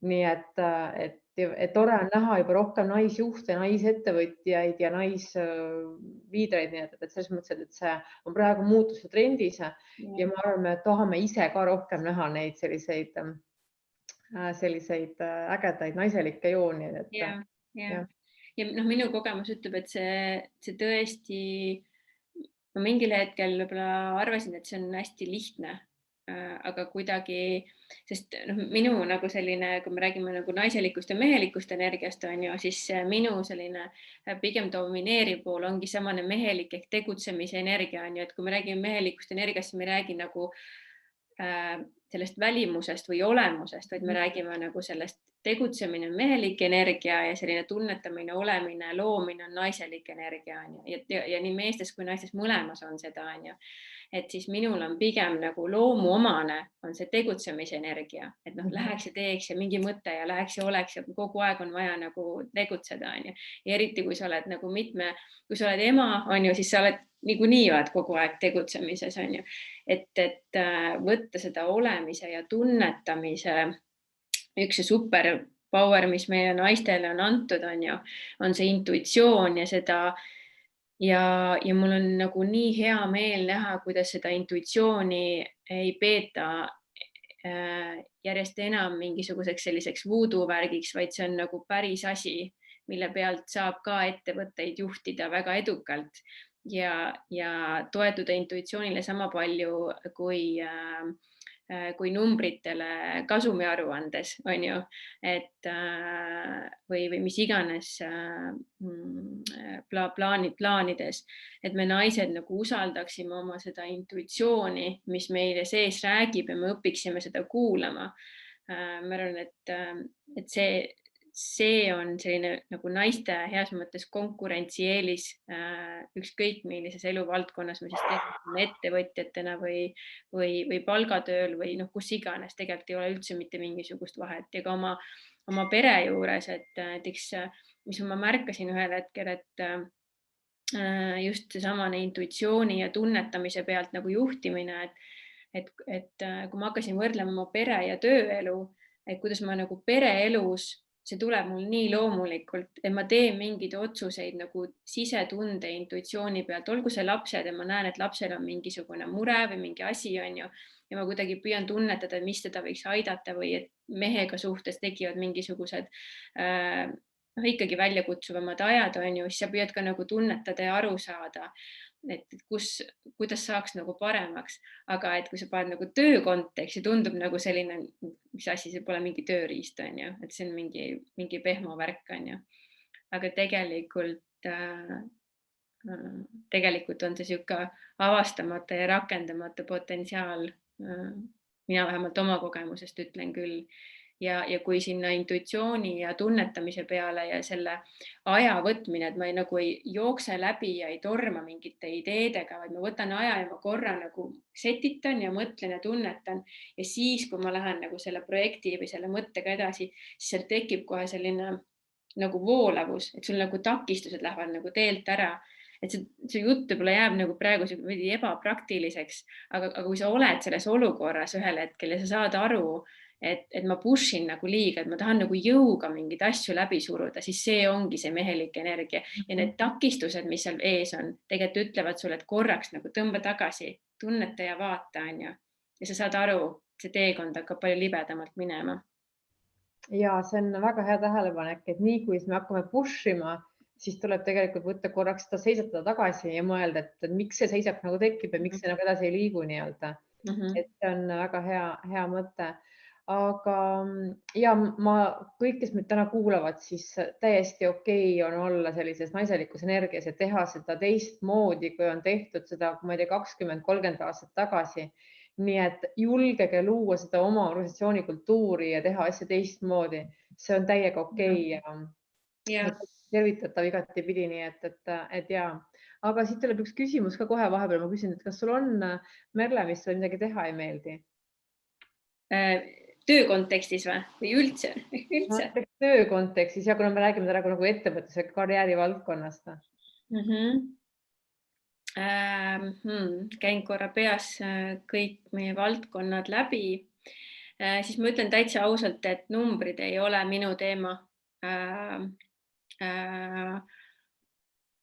Nii et tore on näha juba rohkem naisjuhte, naisettevõtjaid ja naisliidreid. Nii et selles mõttes, et see on praegu muutuse trendis ja ma arvan, et tahame ise ka rohkem näha neid selliseid ägedaid naiselikke jooni. Ja minu kogemus ütleb, et see tõesti, ma mingil hetkel võib-olla arvasin, et see on hästi lihtne, aga kuidagi, sest minu nagu selline, kui me räägime nagu naiselikust ja mehelikust energiast, on ju, siis minu selline pigem domineeriv pool ongi samane mehelik ehk tegutsemise energia, on ju, et kui me räägime mehelikust energiast, siis me ei räägi nagu sellest välimusest või olemusest, vaid me räägime nagu sellest tegutsemine on mehelik energia ja selline tunnetamine, olemine, loomine on naiselik energia. Ja nii meestes kui naistes mõlemas on seda, on ju. Et siis minul on pigem nagu loomuomane on see tegutsemise energia, et läheks ja teeks ja mingi mõte ja läheks ja oleks ja kogu aeg on vaja nagu tegutseda, on ju. Ja eriti, kui sa oled nagu kui sa oled ema, on ju, siis sa oled niikuinii oled kogu aeg tegutsemises, on ju. Et võtta seda olemise ja tunnetamise üks super power, mis meie naistele on antud, on see intuitsioon ja seda ja mul on nagu nii hea meel näha, kuidas seda intuitsiooni ei peeta järjest enam mingisuguseks selliseks voodoo värgiks, vaid see on nagu päris asi, mille pealt saab ka ettevõtteid juhtida väga edukalt ja toetuda intuitsioonile sama palju kui numbritele kasumiaruandes, on ju, et või mis iganes plaanides, et me naised nagu usaldaksime oma seda intuitsiooni, mis meile sees räägib ja me õpiksime seda kuulama. Ma arvan, et see on selline nagu naiste heas mõttes konkurentsieelis ükskõik millises eluvaldkonnas me siis teeme ettevõtjatena või palgatööl või kus iganes, tegelikult ei ole üldse mitte mingisugust vahet ja ka oma pere juures, et näiteks, mis ma märkasin ühel hetkel, just seesamane intuitsiooni ja tunnetamise pealt nagu juhtimine, et kui ma hakkasin võrdlema oma pere ja tööelu, et kuidas ma nagu pereelus, see tuleb mul nii loomulikult, et ma teen mingeid otsuseid nagu sisetunde, intuitsiooni pealt, olgu see lapsed ja ma näen, et lapsel on mingisugune mure või mingi asi on ju, ja ma kuidagi püüan tunnetada, mis teda võiks aidata või et mehega suhtes tekivad mingisugused ikkagi väljakutsuvamad ajad on ju, siis sa püüad ka nagu tunnetada ja aru saada, et kuidas saaks nagu paremaks, aga et kui sa paned nagu töö konteksti, tundub nagu selline, mis asi, see pole mingi tööriist on ju, et see on mingi pehmo värk on ju, aga tegelikult on see sihuke avastamata ja rakendamata potentsiaal. Mina vähemalt oma kogemusest ütlen küll. Ja kui sinna intuitsiooni ja tunnetamise peale ja selle aja võtmine, et ma nagu ei jookse läbi ja ei torma mingite ideedega, vaid ma võtan aja ja ma korra nagu setitan ja mõtlen ja tunnetan. Ja siis, kui ma lähen nagu selle projekti või selle mõttega edasi, siis seal tekib kohe selline nagu voolavus, et sul nagu takistused lähevad nagu teelt ära. Et see jutt võib-olla jääb nagu praegu veidi ebapraktiliseks, aga kui sa oled selles olukorras ühel hetkel ja sa saad aru, et ma pushin nagu liiga, et ma tahan nagu jõuga mingeid asju läbi suruda, siis see ongi see mehelik energia ja need takistused, mis seal ees on, tegelikult ütlevad sulle, et korraks nagu tõmba tagasi, tunneta ja vaata, on ju. Ja sa saad aru, see teekond hakkab palju libedamalt minema. Ja see on väga hea tähelepanek, et nii kui me hakkame push ima, siis tuleb tegelikult võtta korraks seda seisatada tagasi ja mõelda, et miks see seisak nagu tekib ja miks see nagu edasi ei liigu nii-öelda. Et see on väga hea mõte. Aga ja kõik, kes meid täna kuulavad, siis täiesti okei on olla sellises naiselikus energias ja teha seda teistmoodi, kui on tehtud seda, ma ei tea, 20-30 aastat tagasi. Nii et julgege luua seda oma organisatsiooni kultuuri ja teha asja teistmoodi. See on täiega okei ja tervitatav igatipidi, nii et ja. Aga siit tuleb üks küsimus ka kohe vahepeal. Ma küsin, et kas sul on, Merle, mis sulle midagi teha ei meeldi? Töö kontekstis või üldse? Töö kontekstis ja kuna me räägime täna nagu ettevõtluse karjääri valdkonnast. Käin korra peas kõik meie valdkonnad läbi. Siis ma ütlen täitsa ausalt, et numbrid ei ole minu teema.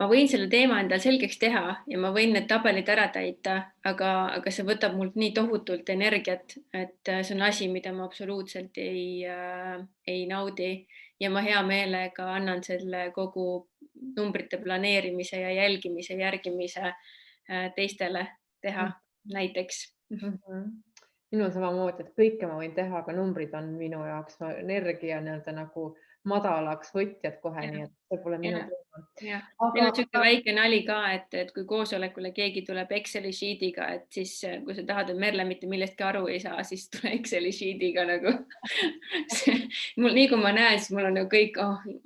Ma võin selle teema endal selgeks teha ja ma võin need tabelid ära täita, aga see võtab mult nii tohutult energiat, et see on asi, mida ma absoluutselt ei naudi ja ma hea meelega annan selle kogu numbrite planeerimise ja jälgimise, järgimise teistele teha näiteks. Minul samamoodi, et kõike ma võin teha, aga numbrid on minu jaoks energia nagu madalaks võtjad kohe, nii et see pole minu teema. Meil on siuke väike nali ka, et kui koosolekule keegi tuleb Exceli sheetiga, et siis kui sa tahad, et Merle mitte millestki aru ei saa, siis tule Exceli sheetiga nagu. Nii kui ma näen, siis mul on nagu kõik,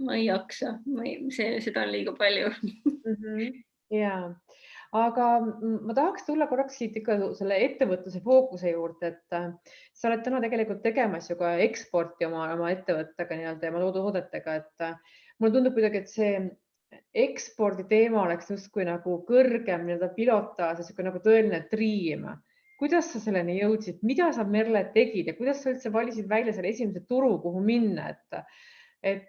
ma ei jaksa, seda on liiga palju. Jaa. Aga ma tahaks tulla korraks siit ikka selle ettevõtluse fookuse juurde, et sa oled täna tegelikult tegemas ju ka eksporti oma ettevõttega ja oma toodetega, et mulle tundub kuidagi, et see ekspordi teema oleks justkui nagu kõrgem pilotaaž ja nagu tõeline dream. Kuidas sa selleni jõudsid? Mida sa, Merle, tegid ja kuidas sa üldse valisid välja selle esimese turu, kuhu minna? Et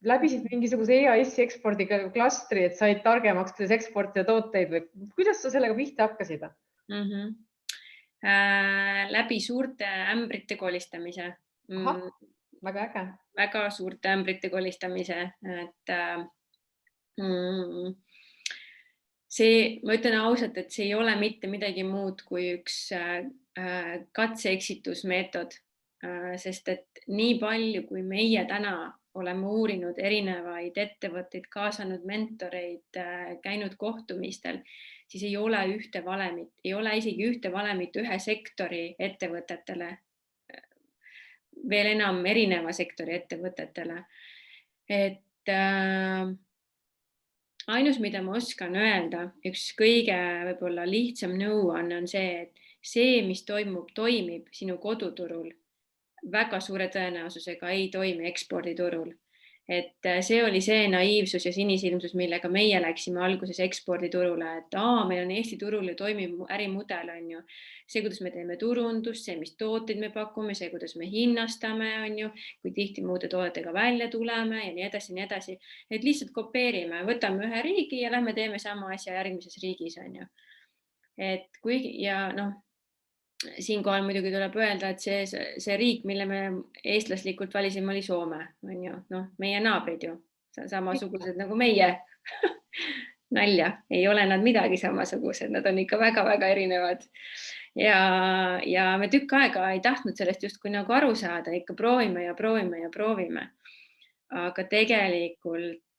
läbisid mingisuguse EAS-i ekspordiga klastri, et said targemaks, kuidas eksportida tooteid või kuidas sa sellega pihta hakkasid? Läbi suurte ämbrite kolistamise. Väga äge. Väga suurte ämbrite kolistamise. Ma ütlen ausalt, et see ei ole mitte midagi muud kui üks katse-eksitusmeetod, sest et nii palju, kui meie täna oleme uurinud erinevaid ettevõtteid, kaasanud mentoreid, käinud kohtumistel, siis ei ole ühte valemit, ei ole isegi ühte valemit ühe sektori ettevõtetele, veel enam erineva sektori ettevõtetele. Et ainus, mida ma oskan öelda, üks kõige võib-olla lihtsam nõuanne on see, et see, mis toimib sinu koduturul, väga suure tõenäosusega ei toimi eksporditurul. et see oli see naiivsus ja sinisilmsus, millega meie läksime alguses eksporditurule, et meil on Eesti turul ju toimiv ärimudel, on ju. See, kuidas me teeme turundust, see, mis tooteid me pakume, see, kuidas me hinnastame, on ju, kui tihti muude toodetega välja tuleme ja nii edasi, et lihtsalt kopeerime, võtame ühe riigi ja lähme teeme sama asja järgmises riigis, on ju. Et kuigi ja noh, siinkohal muidugi tuleb öelda, et see riik, mille me eestlaslikult valisime, oli Soome, on ju, noh, meie naabrid ju, samasugused nagu meie. Nalja, ei ole nad midagi samasugused, nad on ikka väga-väga erinevad. Ja me tükk aega ei tahtnud sellest justkui nagu aru saada, ikka proovime ja proovime ja proovime. Aga tegelikult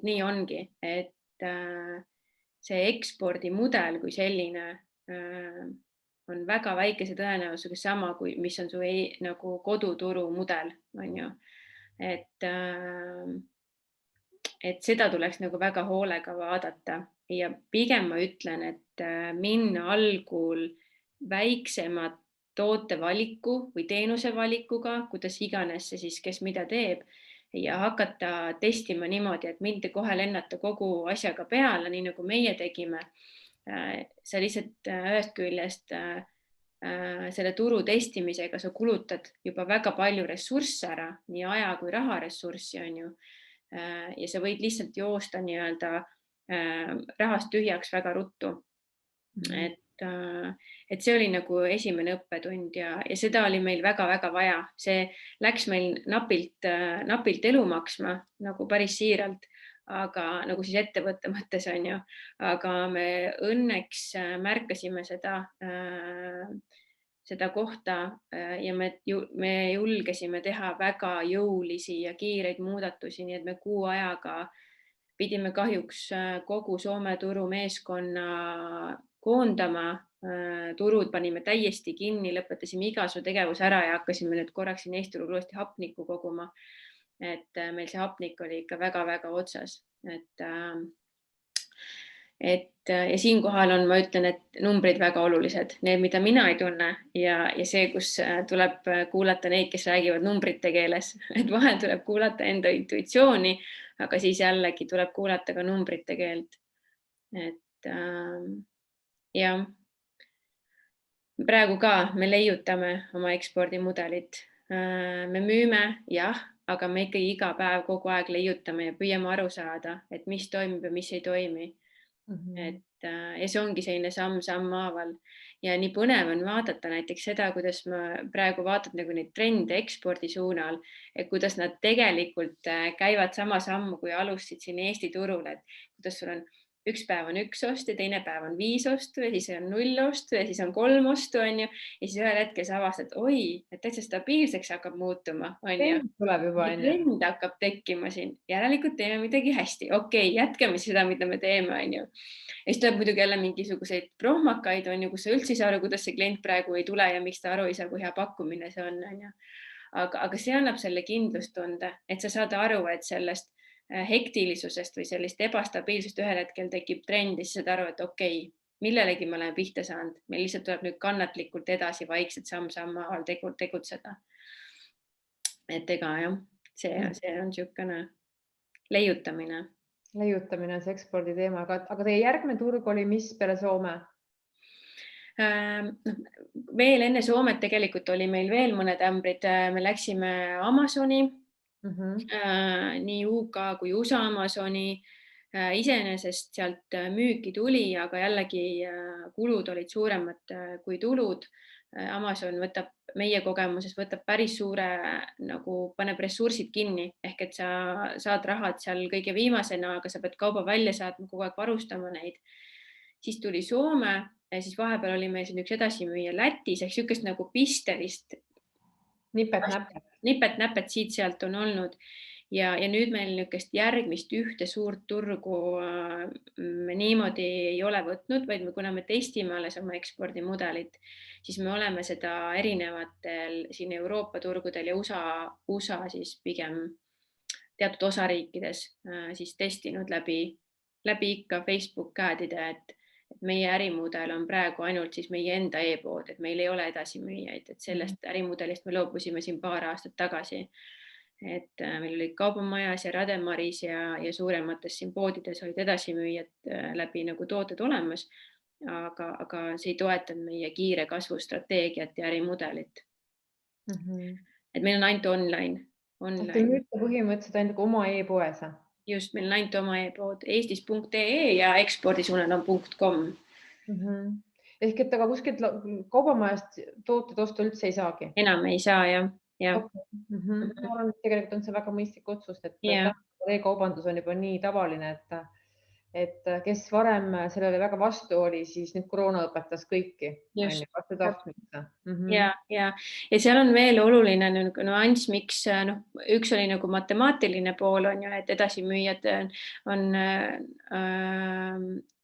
nii ongi, et see ekspordimudel kui selline on väga väikese tõenäosusega sama, mis on su nagu koduturu mudel, on ju. Et seda tuleks nagu väga hoolega vaadata ja pigem ma ütlen, et minna algul väiksema tootevaliku või teenusevalikuga, kuidas iganes see siis, kes mida teeb, ja hakata testima niimoodi, et mitte kohe lennata kogu asjaga peale, nii nagu meie tegime. Sa lihtsalt ühest küljest selle turu testimisega sa kulutad juba väga palju ressursse ära, nii aja kui raharessurssi, on ju. Ja sa võid lihtsalt joosta nii-öelda rahast tühjaks väga ruttu. Et see oli nagu esimene õppetund ja seda oli meil väga-väga vaja. See läks meil napilt elu maksma, nagu päris siiralt, aga nagu siis ettevõtte mõttes, on ju. Aga me õnneks märkasime seda kohta ja me julgesime teha väga jõulisi ja kiireid muudatusi, nii et me kuu ajaga pidime kahjuks kogu Soome turu meeskonna koondama, turud panime täiesti kinni, lõpetasime igasuguse tegevuse ära ja hakkasime nüüd korraks siin Eesti turul uuesti hapnikku koguma. Et meil see hapnik oli ikka väga-väga otsas. Ja siinkohal on, ma ütlen, et numbrid väga olulised, need, mida mina ei tunne ja see, kus tuleb kuulata neid, kes räägivad numbrite keeles, et vahel tuleb kuulata enda intuitsiooni, aga siis jällegi tuleb kuulata ka numbrite keelt. Et jah, praegu ka me leiutame oma ekspordimudelit. Me müüme, jah, aga me ikkagi iga päev kogu aeg leiutame ja püüame aru saada, et mis toimib ja mis ei toimi. Ja see ongi selline samm haaval ja nii põnev on vaadata näiteks seda, kuidas ma praegu vaatad nagu neid trende ekspordi suunal, et kuidas nad tegelikult käivad sama sammu, kui alustasid siin Eesti turul, et kuidas sul on üks päev on 1 ostu, teine päev on 5 ostu ja siis on 0 ostu ja siis on 3 ostu, on ju. Ja siis ühel hetkel sa avastad, et täitsa stabiilseks hakkab muutuma, on ju. Trend hakkab tekkima siin, järelikult teeme midagi hästi. Okei, jätkame seda, mida me teeme, on ju. Ja siis tuleb muidugi jälle mingisuguseid prohmakaid, on ju, kus sa üldse ei saa aru, kuidas see klient praegu ei tule ja miks ta aru ei saa, kui hea pakkumine see on ju. Aga see annab selle kindlustunde, et sa saad aru, et sellest hektilisusest või sellist ebastabiilsust ühel hetkel tekib trend ja siis saad aru, et okei, millelegi me oleme pihta saanud. Meil lihtsalt tuleb nüüd kannatlikult edasi vaikselt samm-sammhaaval tegutseda. Et ega jah, see on niisugune leiutamine. Leiutamine on see ekspordi teema, aga teie järgmine turg oli mis peale Soome? Veel enne Soomet tegelikult oli meil veel mõned ämbrid. Me läksime Amazoni, nii UK kui USA Amazoni. Iseenesest sealt müüki tuli, aga jällegi kulud olid suuremad kui tulud. Amazon meie kogemuses võtab päris suure, nagu paneb ressursid kinni, ehk et sa saad rahad seal kõige viimasena, aga sa pead kauba välja saatma, kogu aeg varustama neid. Siis tuli Soome ja siis vahepeal oli meil siin üks edasimüüja Lätis, ehk niisugust nagu pistelist nipet-näpet siit-sealt on olnud. Ja nüüd meil niisugust järgmist ühte suurt turgu me niimoodi ei ole võtnud, vaid kuna me testime alles oma ekspordimudelit, siis me oleme seda erinevatel siin Euroopa turgudel ja USA siis pigem teatud osariikides siis testinud läbi ikka Facebook ad'ide, et meie ärimudel on praegu ainult siis meie enda e-pood, et meil ei ole edasimüüjaid, et sellest ärimudelist me loobusime siin paar aastat tagasi. Et meil olid Kaubamajas ja Rademaris ja suuremates siin poodides olid edasimüüjad läbi nagu tooted olemas, aga see ei toetanud meie kiire kasvu strateegiat ja ärimudelit. Et meil on ainult online. Te müüte põhimõtteliselt ainult oma e-poes? Just, meil on ainult oma e-pood eestis.ee ja ekspordisuunad on .com. Ehk et aga kuskilt kaubamajast tooted osta üldse ei saagi? Enam ei saa, jah. Ma arvan, et tegelikult on see väga mõistlik otsust, et e-kaubandus on juba nii tavaline, et kes varem sellele väga vastu oli, siis nüüd koroona õpetas kõiki vastu tahtmist. Ja seal on veel oluline nüanss, miks üks oli nagu matemaatiline pool on ju, et edasimüüjad on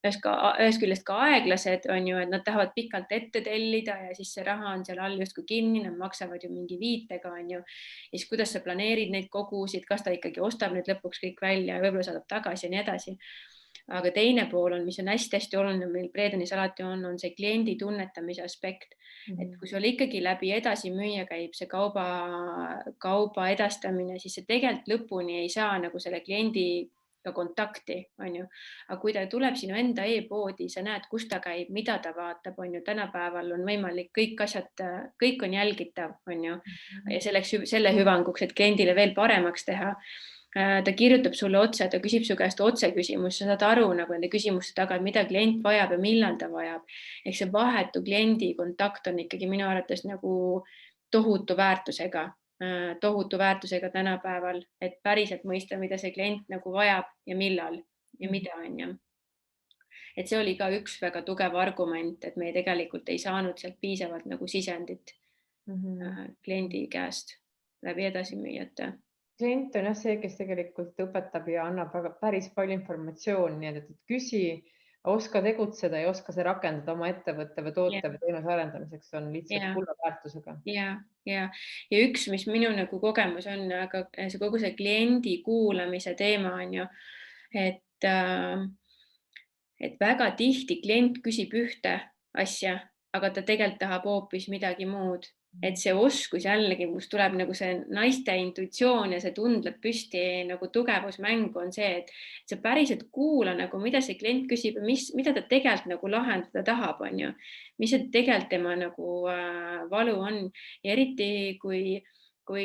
ühest küljest ka aeglased on ju, et nad tahavad pikalt ette tellida ja siis see raha on seal all justkui kinni, nad maksavad ju mingi viitega on ju. Ja siis kuidas sa planeerid neid kogusid, kas ta ikkagi ostab need lõpuks kõik välja ja võib-olla saadab tagasi ja nii edasi. Aga teine pool on, mis on hästi oluline meil Breedenis alati on see kliendi tunnetamise aspekt. Et kui sul ikkagi läbi edasimüüja käib see kauba edastamine, siis see tegelikult lõpuni ei saa nagu selle kliendiga kontakti, on ju. Aga kui ta tuleb sinu enda e-poodi, sa näed, kus ta käib, mida ta vaatab, on ju. Tänapäeval on võimalik kõik on jälgitav, on ju. Ja selle hüvanguks, et kliendile veel paremaks teha. Ta kirjutab sulle otse, ta küsib su käest otse küsimus, sa saad aru nagu nende küsimuste taga, mida klient vajab ja millal ta vajab. Ehk see vahetu kliendi kontakt on ikkagi minu arvates nagu tohutu väärtusega tänapäeval, et päriselt mõista, mida see klient nagu vajab ja millal ja mida on ju. Et see oli ka üks väga tugev argument, et me tegelikult ei saanud sealt piisavalt nagu sisendit kliendi käest läbi edasimüüjate. Klient on see, kes tegelikult õpetab ja annab päris palju informatsiooni, et küsi, oska tegutseda ja oska see rakendada oma ettevõtte või toote või teenuse arendamiseks on lihtsalt kulla väärtusega. Ja üks, mis minu nagu kogemus on, aga kogu see kliendi kuulamise teema on ju, et väga tihti klient küsib ühte asja, aga ta tegelikult tahab hoopis midagi muud. Et see oskus jällegi, kus tuleb nagu see naiste intuitsioon ja see tundleb püsti nagu tugevusmängu on see, et sa päriselt kuula nagu, mida see klient küsib ja mida ta tegelikult nagu lahendada tahab, on ju. Mis see tegelikult tema nagu valu on ja eriti kui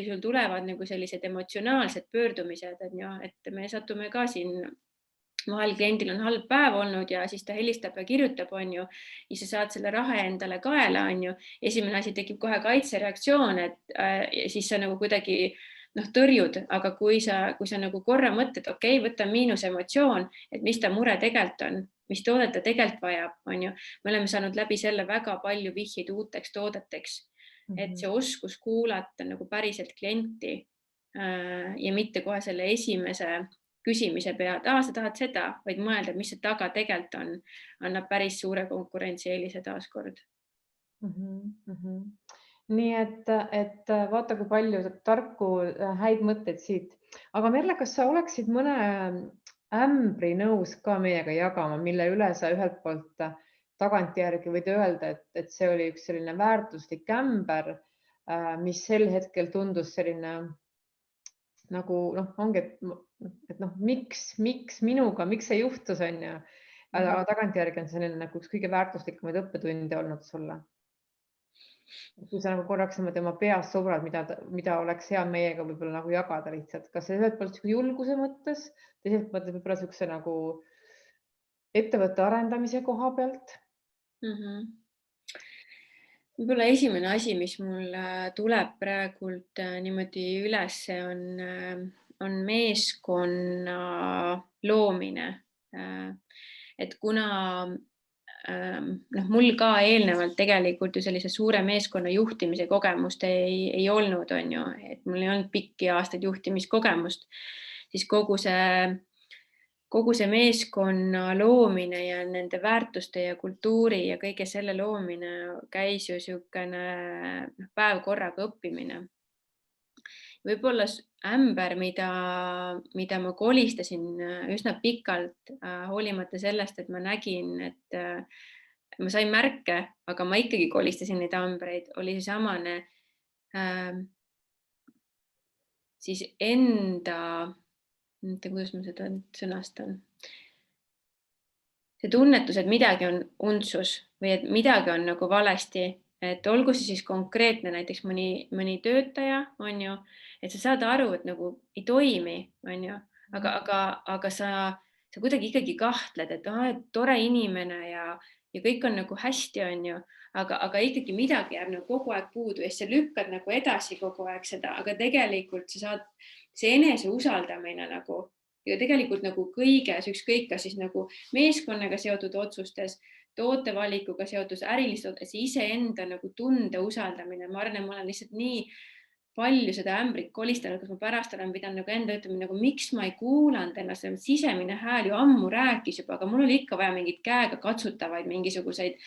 sul tulevad nagu sellised emotsionaalsed pöördumised, et me satume ka siin vahel kliendil on halb päev olnud ja siis ta helistab ja kirjutab, on ju, ja sa saad selle raha endale kaela, on ju. Esimene asi tekib kohe kaitsereaktsioon, et siis sa nagu kuidagi tõrjud, aga kui sa nagu korra mõtled, okei, võta miinusemotsioon, et mis ta mure tegelikult on, mis toodet ta tegelikult vajab, on ju. Me oleme saanud läbi selle väga palju vihjeid uuteks toodeteks, et see oskus kuulata nagu päriselt klienti ja mitte kohe selle esimese küsimise pead, sa tahad seda, vaid mõelda, mis see taga tegelikult on, annab päris suure konkurentsieelise taaskord. Nii et vaata, kui palju tarku häid mõtteid siit. Aga Merle, kas sa oleksid mõne ämbri nõus ka meiega jagama, mille üle sa ühelt poolt tagantjärgi võid öelda, et see oli üks selline väärtuslik ämber, mis sel hetkel tundus selline nagu ongi, et miks minuga, miks see juhtus, on ju. Aga tagantjärgi on selline nagu üks kõige väärtuslikumaid õppetunde olnud sulle. Kui sa nagu korraks oma peas sõbrad, mida oleks hea meiega võib-olla nagu jagada lihtsalt. Kas see ühelt poolt julguse mõttes, teiselt poolt võib-olla siukse nagu ettevõtte arendamise koha pealt? Võib-olla esimene asi, mis mul tuleb praegult niimoodi üles, on meeskonna loomine. Et kuna mul ka eelnevalt tegelikult ju sellise suure meeskonna juhtimise kogemust ei olnud, on ju, et mul ei olnud pikki aastaid juhtimiskogemust, siis kogu see meeskonna loomine ja nende väärtuste ja kultuuri ja kõige selle loomine käis ju niisugune päev korraga õppimine. võib-olla ämber, mida ma kolistasin üsna pikalt, hoolimata sellest, et ma nägin, et ma sain märke, aga ma ikkagi kolistasin neid ämbreid, oli seesamane siis enda, kuidas ma seda nüüd sõnastan, see tunnetus, et midagi on untsus või et midagi on nagu valesti, et olgu see siis konkreetne näiteks mõni töötaja, on ju, et sa saad aru, et nagu ei toimi, on ju, aga sa kuidagi ikkagi kahtled, et tore inimene ja kõik on nagu hästi, on ju, aga ikkagi midagi jääb nagu kogu aeg puudu ja siis sa lükkad nagu edasi kogu aeg seda, aga tegelikult sa saad, see enese usaldamine nagu ja tegelikult nagu kõiges, ükskõik kas siis nagu meeskonnaga seotud otsustes, tootevalikuga seotud, ärilist, iseenda nagu tunde usaldamine. Ma arvan, et ma olen lihtsalt nii palju seda ämbrit kolistanud, kus ma pärast olen pidanud nagu enda ütlema, nagu miks ma ei kuulanud ennast, sisemine hääl ju ammu rääkis juba, aga mul oli ikka vaja mingeid käega katsutavaid mingisuguseid,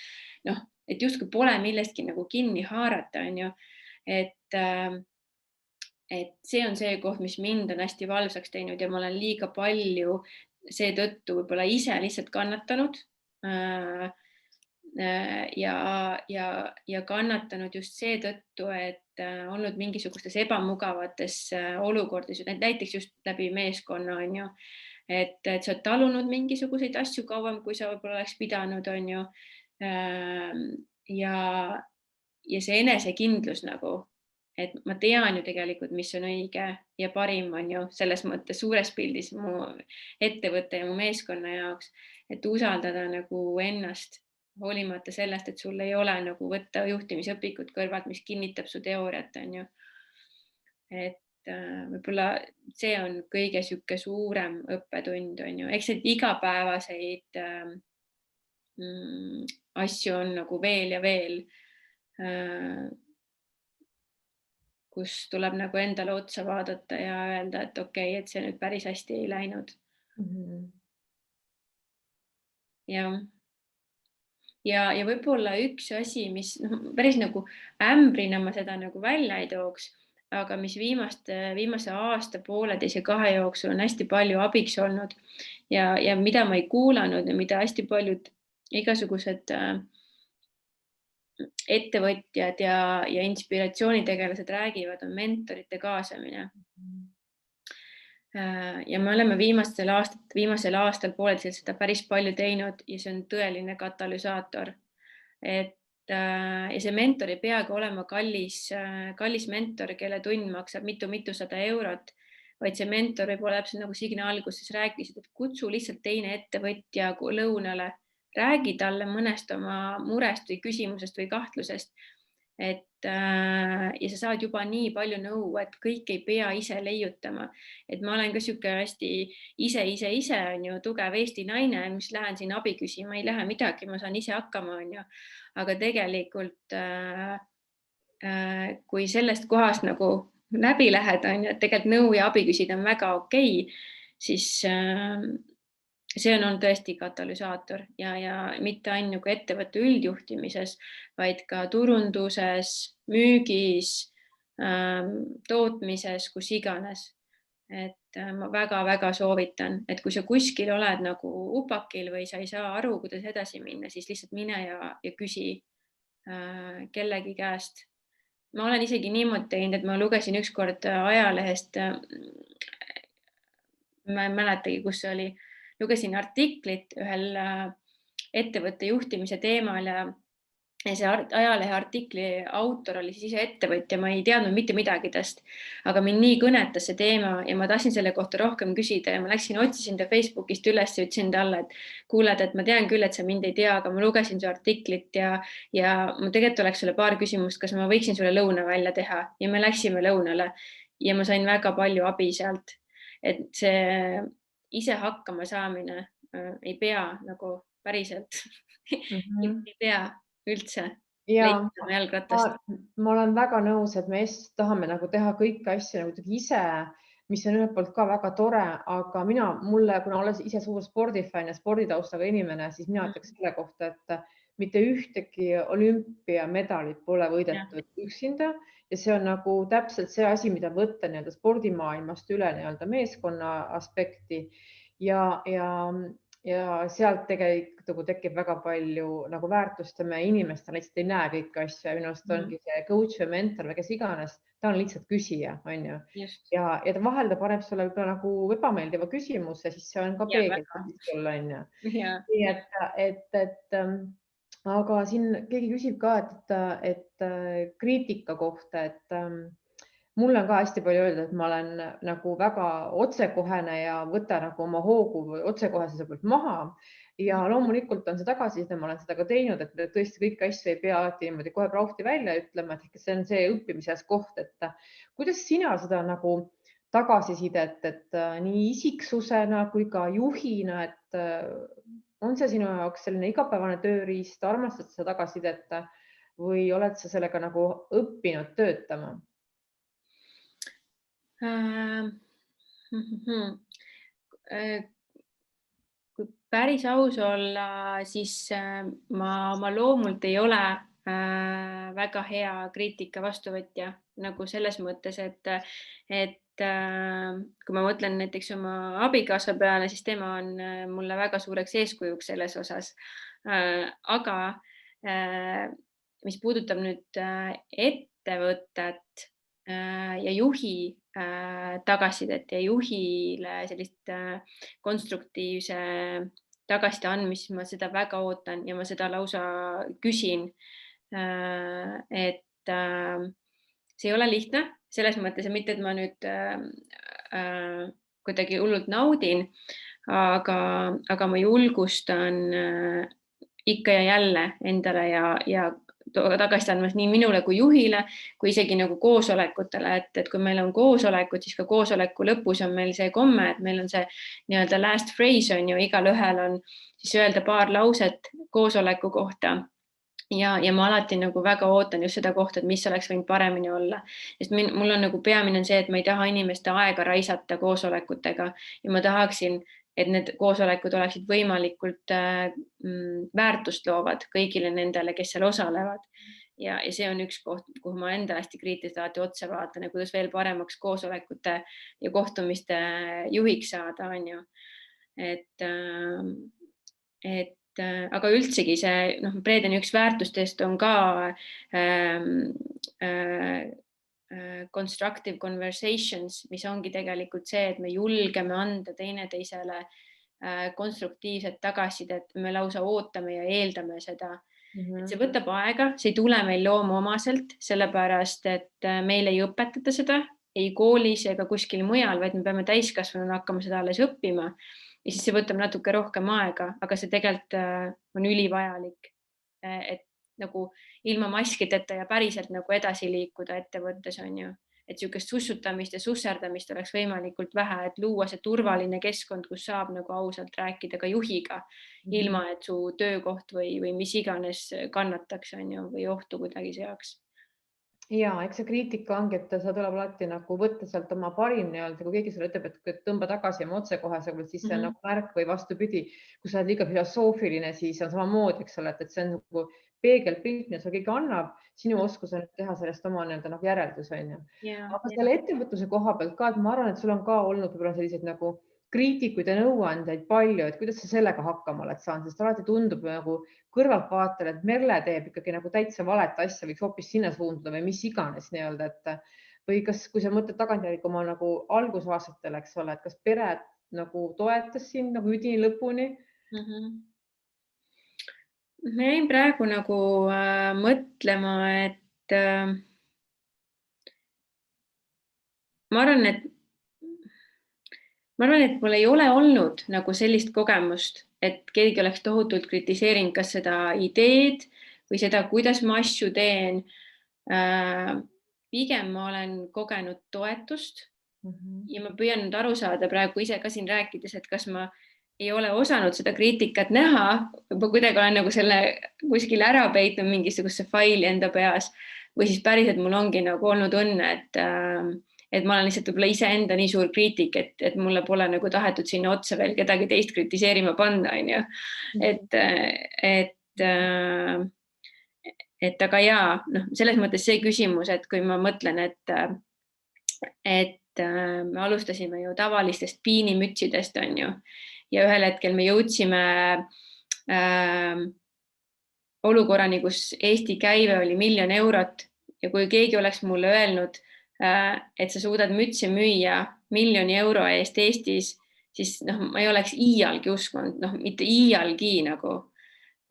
et justkui pole millestki nagu kinni haarata, on ju, et see on see koht, mis mind on hästi valvsaks teinud ja ma olen liiga palju seetõttu võib-olla ise lihtsalt kannatanud ja kannatanud just seetõttu, et olnud mingisugustes ebamugavates olukordades, näiteks just läbi meeskonna, on ju, et sa oled talunud mingisuguseid asju kauem, kui sa võib-olla oleks pidanud, on ju, ja see enesekindlus nagu, et ma tean ju tegelikult, mis on õige ja parim, on ju, selles mõttes suures pildis mu ettevõtte ja mu meeskonna jaoks, et usaldada nagu ennast, hoolimata sellest, et sul ei ole nagu võtta juhtimisõpikut kõrvalt, mis kinnitab su teooriat, on ju. Et võib-olla see on kõige sihuke suurem õppetund, on ju, eks neid igapäevaseid asju on nagu veel ja veel, kus tuleb nagu endale otsa vaadata ja öelda, et okei, et see nüüd päris hästi ei läinud. Ja võib-olla üks asi, mis päris nagu ämbrina ma seda nagu välja ei tooks, aga mis viimase aasta, pooleteise, 2 jooksul on hästi palju abiks olnud ja mida ma ei kuulanud ja mida hästi paljud igasugused ettevõtjad ja inspiratsioonitegelased räägivad, on mentorite kaasamine. Ja me oleme viimasel aastal pooleteisel seda päris palju teinud ja see on tõeline katalüsaator. Ja see mentor ei peagi olema kallis mentor, kelle tund maksab mitusada eurot, vaid see mentor võib olla täpselt nagu Signe alguses rääkisid, et kutsu lihtsalt teine ettevõtja lõunale, räägi talle mõnest oma murest või küsimusest või kahtlusest. Ja sa saad juba nii palju nõu, et kõik ei pea ise leiutama. Et ma olen ka sihuke hästi ise on ju tugev Eesti naine, mis lähen siin abi küsima, ei lähe midagi, ma saan ise hakkama, on ju. Aga tegelikult, kui sellest kohast nagu läbi lähed, on ju, et tegelikult nõu ja abi küsida on väga okei, siis see on tõesti katalüsaator ja mitte ainult ettevõtte üldjuhtimises, vaid ka turunduses, müügis, tootmises, kus iganes. Et ma väga-väga soovitan, et kui sa kuskil oled nagu upakil või sa ei saa aru, kuidas edasi minna, siis lihtsalt mine ja küsi kellegi käest. Ma olen isegi niimoodi teinud, et ma lugesin ükskord ajalehest, ma ei mäletagi, kus see oli, lugesin artiklit ühel ettevõtte juhtimise teemal ja see ajalehe artikli autor oli siis ise ettevõtja, ma ei teadnud mitte midagi tast, aga mind nii kõnetas see teema ja ma tahtsin selle kohta rohkem küsida ja ma otsisin ta Facebookist üles ja ütlesin talle, et kuuled, et ma tean küll, et sa mind ei tea, aga ma lugesin su artiklit ja ma tegelikult oleks sulle paar küsimust, kas ma võiksin sulle lõuna välja teha ja me läksime lõunale ja ma sain väga palju abi sealt, et see ise hakkama saamine ei pea nagu päriselt, ei pea üldse leidma jalgratast. Ma olen väga nõus, et me tahame nagu teha kõiki asju nagu ise, mis on ühelt poolt ka väga tore, aga kuna olen ise suur spordifänn ja sporditaustaga inimene, siis mina ütleks selle kohta, et mitte ühtegi olümpiamedalit pole võidetud üksinda ja see on nagu täpselt see asi, mida võtta nii-öelda spordimaailmast üle nii-öelda meeskonna aspekti ja sealt tegelikult nagu tekib väga palju nagu väärtust ja me inimestena lihtsalt ei näe kõiki asju ja minu arust ongi see coach või mentor või kes iganes, ta on lihtsalt küsija, on ju. Ja vahel ta paneb sulle võib-olla nagu ebameeldiva küsimuse, siis see on ka peegel sulle, on ju. Nii et aga siin keegi küsib ka, et kriitika kohta, et mul on ka hästi palju öelda, et ma olen nagu väga otsekohene ja võta nagu oma hoogu või otsekohesuse pealt maha ja loomulikult on see tagasiside, ma olen seda ka teinud, et tõesti kõiki asju ei pea alati niimoodi kohe prauhti välja ütlema, et see on see õppimiseks koht, et kuidas sina seda nagu tagasisidet, et nii isiksusena kui ka juhina, et on see sinu jaoks selline igapäevane tööriist, armastad seda tagasisidet või oled sa sellega nagu õppinud töötama? Kui päris aus olla, siis ma oma loomult ei ole väga hea kriitika vastuvõtja nagu selles mõttes, et kui ma mõtlen näiteks oma abikaasa peale, siis tema on mulle väga suureks eeskujuks selles osas. Aga mis puudutab nüüd ettevõtet ja juhi tagasisidet ja juhile sellist konstruktiivse tagasiside andmist, ma seda väga ootan ja ma seda lausa küsin. Et see ei ole lihtne selles mõttes ja mitte, et ma nüüd kuidagi hullult naudin, aga ma julgustan ikka ja jälle endale ja tagasiside andmas nii minule kui juhile, kui isegi nagu koosolekutele, et kui meil on koosolekud, siis ka koosoleku lõpus on meil see komme, et meil on see nii-öelda last phrase on ju, igal ühel on siis öelda paar lauset koosoleku kohta. Ja ma alati nagu väga ootan just seda kohta, et mis oleks võinud paremini olla. Sest mul on nagu peamine see, et ma ei taha inimeste aega raisata koosolekutega ja ma tahaksin, et need koosolekud oleksid võimalikult väärtust loovad kõigile nendele, kes seal osalevad. Ja see on üks koht, kuhu ma enda hästi kriitiliselt alati otse vaatan ja kuidas veel paremaks koosolekute ja kohtumiste juhiks saada, on ju. Aga üldsegi see, Predeni üks väärtustest on ka constructive conversations, mis ongi tegelikult see, et me julgeme anda teineteisele konstruktiivset tagasisidet, me lausa ootame ja eeldame seda. See võtab aega, see ei tule meil loomuomaselt, sellepärast, et meil ei õpetata seda, ei koolis ega kuskil mujal, vaid me peame täiskasvanuna hakkama seda alles õppima. Ja siis see võtab natuke rohkem aega, aga see tegelikult on ülivajalik, et nagu ilma maskideta ja päriselt nagu edasi liikuda ettevõttes on ju, et niisugust sussutamist ja susserdamist oleks võimalikult vähe, et luua see turvaline keskkond, kus saab nagu ausalt rääkida ka juhiga, ilma et su töökoht või mis iganes kannataks on ju, või ohtu kuidagi seaks. Ja, eks see kriitika ongi, et sa tuleb alati nagu võtta sealt oma parim nii-öelda, kui keegi sulle ütleb, et tõmba tagasi ja otsekohesega, siis see on nagu märk või vastupidi, kui sa oled liiga filosoofiline, siis on samamoodi, eks ole, et see on nagu peegelpilt, mida sulle keegi annab, sinu oskus on teha sellest oma nii-öelda nagu järeldus, on ju. Aga selle ettevõtluse koha pealt ka, et ma arvan, et sul on ka olnud võib-olla selliseid nagu kriitikuid ja nõuandeid palju, et kuidas sa sellega hakkama oled saanud, sest alati tundub nagu kõrvaltvaatajale, et Merle teeb ikkagi nagu täitsa valet asja, võiks hoopis sinna suunduda või mis iganes nii-öelda, et või kas, kui sa mõtled tagantjärgi oma nagu algusaastatel, eks ole, et kas pere nagu toetas sind nagu üdini lõpuni? Ma jäin praegu nagu mõtlema, et ma arvan, et mul ei ole olnud nagu sellist kogemust, et keegi oleks tohutult kritiseerinud kas seda ideed või seda, kuidas ma asju teen. Pigem ma olen kogenud toetust ja ma püüan nüüd aru saada praegu ise ka siin rääkides, et kas ma ei ole osanud seda kriitikat näha, ma kuidagi olen nagu selle kuskil ära peitnud mingisuguse faili enda peas või siis päriselt mul ongi nagu olnud õnne, et ma olen lihtsalt võib-olla iseenda nii suur kriitik, et mulle pole nagu tahetud sinna otsa veel kedagi teist kritiseerima panna, on ju. Et et aga jaa, noh, selles mõttes see küsimus, et kui ma mõtlen, et me alustasime ju tavalistest piinimütsidest, on ju, ja ühel hetkel me jõudsime olukorrani, kus Eesti käive oli 1 000 000 eurot ja kui keegi oleks mulle öelnud, et sa suudad mütse müüa 1 000 000 euro eest Eestis, siis noh, ma ei oleks iialgi uskunud, noh, mitte iialgi nagu.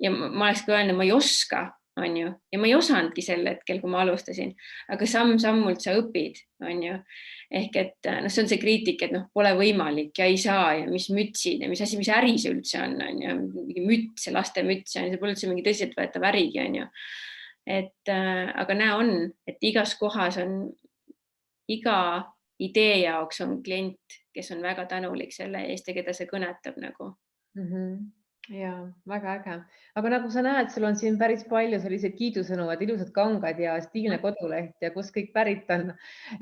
Ja ma oleks ka öelnud, ma ei oska, on ju, ja ma ei osanudki sel hetkel, kui ma alustasin, aga samm-sammult sa õpid, on ju. Ehk et noh, see on see kriitik, et noh, pole võimalik ja ei saa ja mis mütsid ja mis asi, mis äri see üldse on ju, mingi müts, laste müts, see pole üldse mingi tõsiseltvõetav ärigi, on ju. Et aga näe on, et igas kohas on, iga idee jaoks on klient, kes on väga tänulik selle eest ja keda see kõnetab nagu. Ja väga äge, aga nagu sa näed, sul on siin päris palju selliseid kiidusõnu, et ilusad kangad ja stiilne koduleht ja kus kõik pärit on.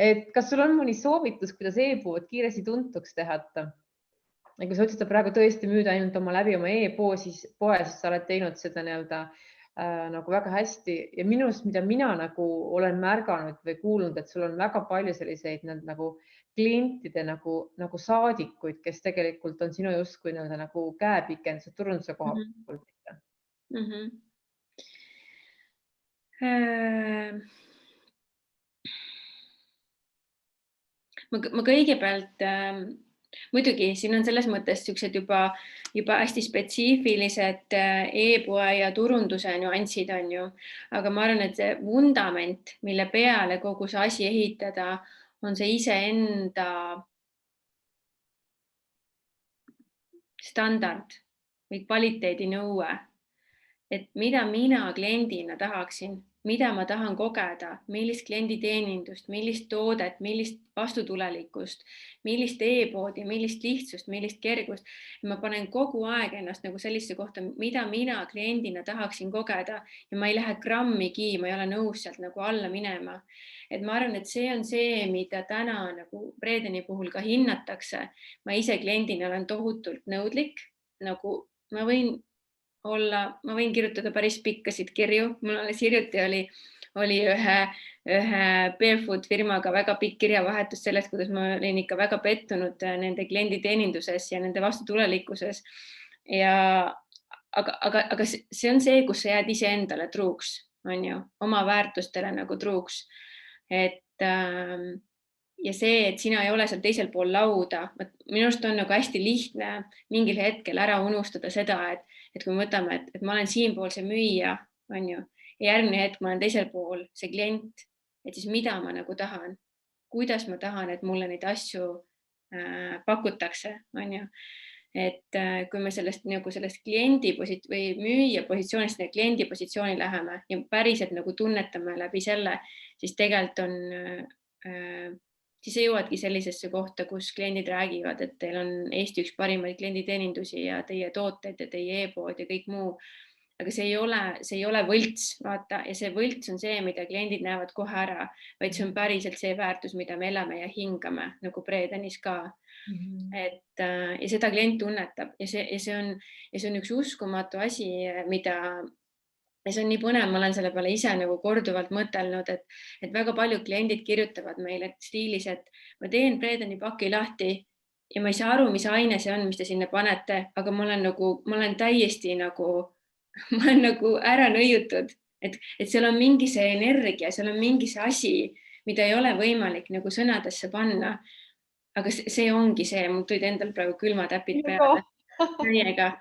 Et kas sul on mõni soovitus, kuidas e-pood kiiresti tuntuks teha? Kui sa ütlesid, et praegu tõesti müüd ainult läbi oma e-poe, siis sa oled teinud seda nagu väga hästi ja minust, mida mina nagu olen märganud või kuulnud, et sul on väga palju selliseid nagu klientide nagu saadikuid, kes tegelikult on sinu justkui nagu käepikendused turunduse koha pealt. Ma kõigepealt muidugi siin on selles mõttes siuksed juba hästi spetsiifilised e-poe ja turunduse nüansid on ju, aga ma arvan, et see vundament, mille peale kogu see asi ehitada, on see iseenda standard või kvaliteedinõue, et mida mina kliendina tahaksin, mida ma tahan kogeda, millist klienditeenindust, millist toodet, millist vastutulelikkust, millist e-poodi, millist lihtsust, millist kergust. Ma panen kogu aeg ennast nagu sellisse kohta, mida mina kliendina tahaksin kogeda ja ma ei lähe grammigi, ma ei ole nõus sealt nagu alla minema. Et ma arvan, et see on see, mida täna nagu Bredeni puhul ka hinnatakse. Ma ise kliendina olen tohutult nõudlik, nagu ma võin kirjutada päris pikkasid kirju. Mul alles hiljuti oli ühe barefoot firmaga väga pikk kirjavahetus sellest, kuidas ma olin ikka väga pettunud nende klienditeeninduses ja nende vastutulelikkuses. Aga see on see, kus sa jääd iseendale truuks, on ju, oma väärtustele nagu truuks. Ja see, et sina ei ole seal teisel pool lauda, minu arust on nagu hästi lihtne mingil hetkel ära unustada seda, et kui me võtame, et ma olen siinpool see müüja, on ju, ja järgmine hetk ma olen teisel pool see klient, et siis mida ma nagu tahan, kuidas ma tahan, et mulle neid asju pakutakse, on ju. Et kui me sellest kliendi või müüja positsioonist kliendi positsiooni läheme ja päriselt nagu tunnetame läbi selle, siis tegelikult on siis jõuadki sellisesse kohta, kus kliendid räägivad, et teil on Eesti üks parimaid klienditeenindusi ja teie tooted ja teie e-pood ja kõik muu. Aga see ei ole võlts, vaata, ja see võlts on see, mida kliendid näevad kohe ära, vaid see on päriselt see väärtus, mida me elame ja hingame, nagu Bredenis ka. Ja seda klient tunnetab ja see on üks uskumatu asi, ja see on nii põnev, ma olen selle peale ise nagu korduvalt mõtelnud, et väga paljud kliendid kirjutavad meile stiilis, et ma teen Bredeni paki lahti ja ma ei saa aru, mis aine see on, mis te sinna panete, aga ma olen täiesti nagu ära nõiutud, et seal on mingi see energia, seal on mingi see asi, mida ei ole võimalik nagu sõnadesse panna. Aga see ongi see, mul tulid endal praegu külmatäpid peale täiega.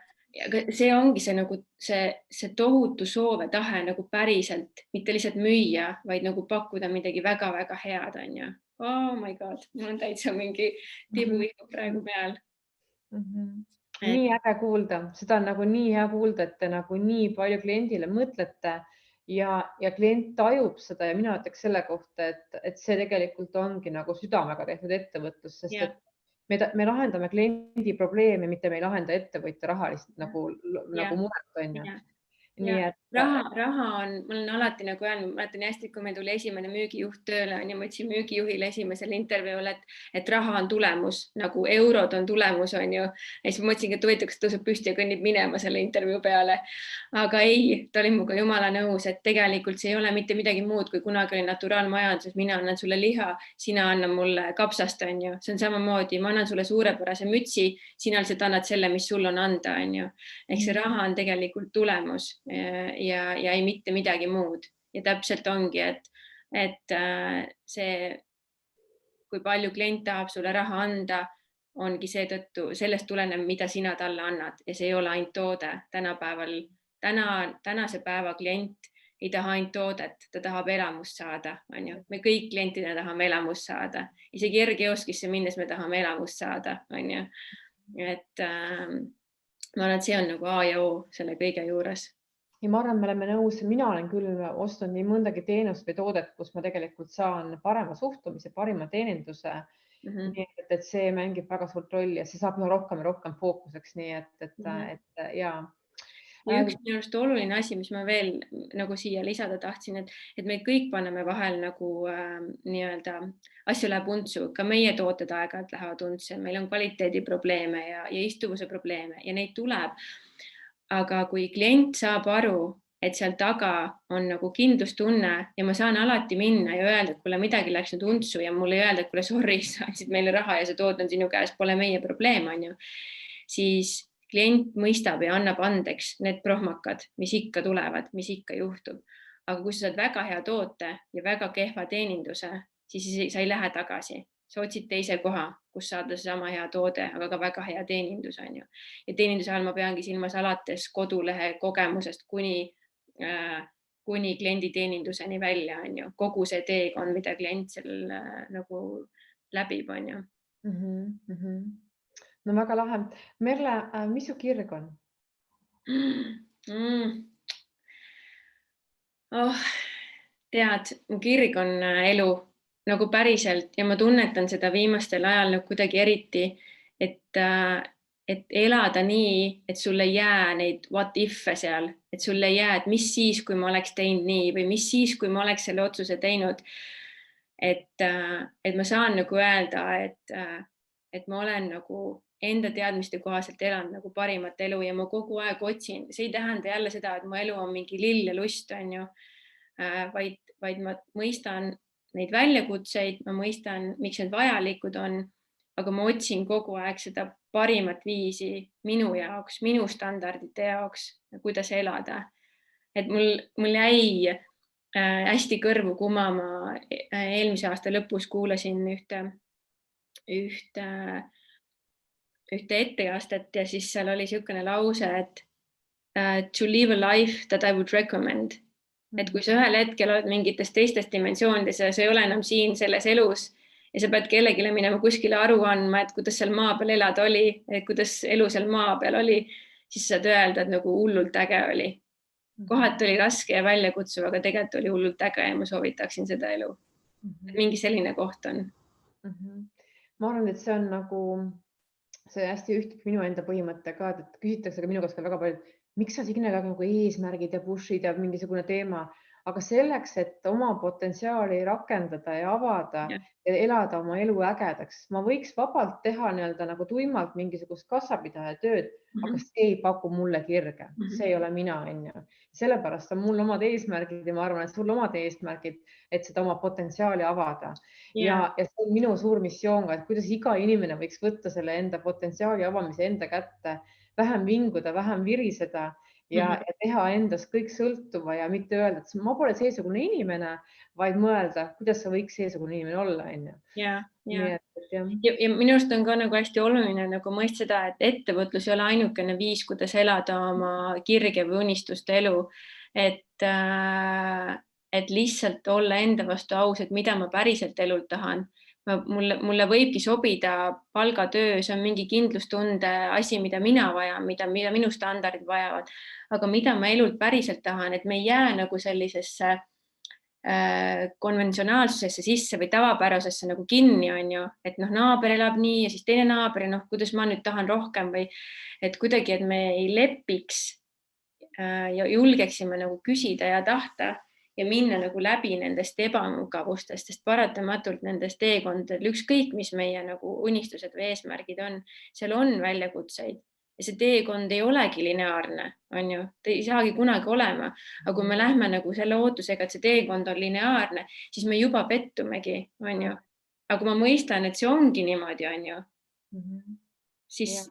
Aga see ongi see nagu see tohutu soov ja tahe nagu päriselt, mitte lihtsalt müüa, vaid nagu pakkuda midagi väga-väga head, on ju. Oh my god, mul on täitsa mingi tibuvihu praegu peal. Nii äge kuulda, seda on nagu nii hea kuulda, et te nagu nii palju kliendile mõtlete ja klient tajub seda ja mina ütleks selle kohta, et see tegelikult ongi nagu südamega tehtud ettevõtlus, sest et me lahendame kliendi probleemi, mitte me ei lahenda ettevõtja rahalist nagu muret, on ju. Nii raha on, ma olen alati nagu öelnud, ma mäletan hästi, kui meil tuli esimene müügijuht tööle ja ma ütlesin müügijuhile esimesel intervjuul, et raha on tulemus, nagu eurod on tulemus, on ju. Ja siis ma mõtlesingi, et huvitav, kas tõuseb püsti ja kõnnib minema selle intervjuu peale. Aga ei, ta oli minuga jumala nõus, et tegelikult see ei ole mitte midagi muud, kui kunagi oli naturaalmajanduses, mina annan sulle liha, sina annan mulle kapsast, on ju. See on samamoodi, ma annan sulle suurepärase mütsi, sina lihtsalt annad selle, mis sul on anda, on ju. Ehk see raha on tegelikult tulemus ja ei mitte midagi muud. Ja täpselt ongi, et see, kui palju klient tahab sulle raha anda, ongi seetõttu, sellest tuleneb, mida sina talle annad ja see ei ole ainult toode. Tänapäeval, tänase päeva klient ei taha ainult toodet, ta tahab elamust saada, on ju. Me kõik klientidena tahame elamust saada. Isegi Ergioskisse minnes me tahame elamust saada, on ju. Et ma arvan, et see on nagu A ja O selle kõige juures. Ja ma arvan, me oleme nõus, mina olen küll ostnud nii mõndagi teenust või toodet, kus ma tegelikult saan parema suhtumise, parima teeninduse. Nii et see mängib väga suurt rolli ja see saab rohkem ja rohkem fookuseks. Nii et ja. Ja üks minu arust oluline asi, mis ma veel nagu siia lisada tahtsin, et me kõik paneme vahel nagu nii-öelda asju läheb untsu, ka meie tooted aeg-ajalt lähevad untsu, meil on kvaliteediprobleeme ja istuvuse probleeme ja neid tuleb. Aga kui klient saab aru, et seal taga on nagu kindlustunne ja ma saan alati minna ja öelda, et kuule midagi läks nüüd untsu ja mulle öelda, et kuule sorry, sa andsid meile raha ja see tood on sinu käes, pole meie probleem, on ju. Siis klient mõistab ja annab andeks need prohmakad, mis ikka tulevad, mis ikka juhtub. Aga kui sa saad väga hea toote ja väga kehva teeninduse, siis sa ei lähe tagasi. Sa otsid teise koha, kus saada sama hea toode, aga ka väga hea teenindus, on ju. Ja teeninduse all ma peangi silmas alates kodulehe kogemusest kuni kliendi teeninduseni välja, on ju. Kogu see teekond, mida klient seal nagu läbib, on ju. No väga lahe. Merle, mis su kirg on? Tead, mu kirg on elu nagu päriselt ja ma tunnetan seda viimastel ajal nagu kuidagi eriti, et elada nii, et sul ei jää neid what if'e seal, et sul ei jää, et mis siis, kui ma oleks teinud nii või mis siis, kui ma oleks selle otsuse teinud. Et ma saan nagu öelda, et ma olen nagu enda teadmiste kohaselt elanud nagu parimat elu ja ma kogu aeg otsin. See ei tähenda jälle seda, et mu elu on mingi lill ja lust, on ju, vaid ma mõistan neid väljakutseid, ma mõistan, miks need vajalikud on, aga ma otsin kogu aeg seda parimat viisi minu jaoks, minu standardite jaoks, kuidas elada. Et mul jäi hästi kõrvu kumama, eelmise aasta lõpus kuulasin ühte etteastet ja siis seal oli niisugune lause, et to live a life that I would recommend. Et kui sa ühel hetkel oled mingites teistes dimensioonides ja sa ei ole enam siin selles elus ja sa pead kellegile minema kuskile aru andma, et kuidas seal maa peal elada oli, kuidas elu seal maa peal oli, siis saad öelda, et nagu hullult äge oli. Kohati oli raske ja väljakutsuv, aga tegelikult oli hullult äge ja ma soovitaksin seda elu. Mingi selline koht on. Ma arvan, et see on nagu, see hästi ühtib minu enda põhimõtte ka, et küsitakse ka minu käest ka väga palju, miks sa Signe nagu eesmärgid ja push'id ja mingisugune teema, aga selleks, et oma potentsiaali rakendada ja avada ja elada oma elu ägedaks. Ma võiks vabalt teha nii-öelda nagu tuimalt mingisugust kassapidaja tööd, aga see ei paku mulle kirge. See ei ole mina, on ju. Sellepärast on mul omad eesmärgid ja ma arvan, et sul omad eesmärgid, et seda oma potentsiaali avada. Ja see on minu suur missioon, et kuidas iga inimene võiks võtta selle enda potentsiaali avamise enda kätte, vähem vinguda, vähem viriseda ja teha endast kõik sõltuva ja mitte öelda, et ma pole seesugune inimene, vaid mõelda, kuidas sa võiks seesugune inimene olla. Ja minu arust on ka nagu hästi oluline nagu mõista, et ettevõtlus ei ole ainukene viis, kuidas elada oma kirge või unistuste elu. Et lihtsalt olla enda vastu aus, et mida ma päriselt elult tahan. Mulle võibki sobida palgatöö, see on mingi kindlustunde asi, mida mina vajan, mida minu standardid vajavad, aga mida ma elult päriselt tahan, et me ei jää nagu sellisesse konventsionaalsusesse sisse või tavapärasesse nagu kinni, on ju, et naaber elab nii ja siis teine naaber, kuidas ma nüüd tahan rohkem või et kuidagi, et me ei lepiks ja julgeksime nagu küsida ja tahta ja minna nagu läbi nendest ebamugavustest, sest paratamatult nendest teekondadel, ükskõik mis meie nagu unistused või eesmärgid on, seal on väljakutseid ja see teekond ei olegi lineaarne, on ju, ta ei saagi kunagi olema, aga kui me lähme nagu selle ootusega, et see teekond on lineaarne, siis me juba pettumegi, on ju. Aga kui ma mõistan, et see ongi niimoodi, on ju, siis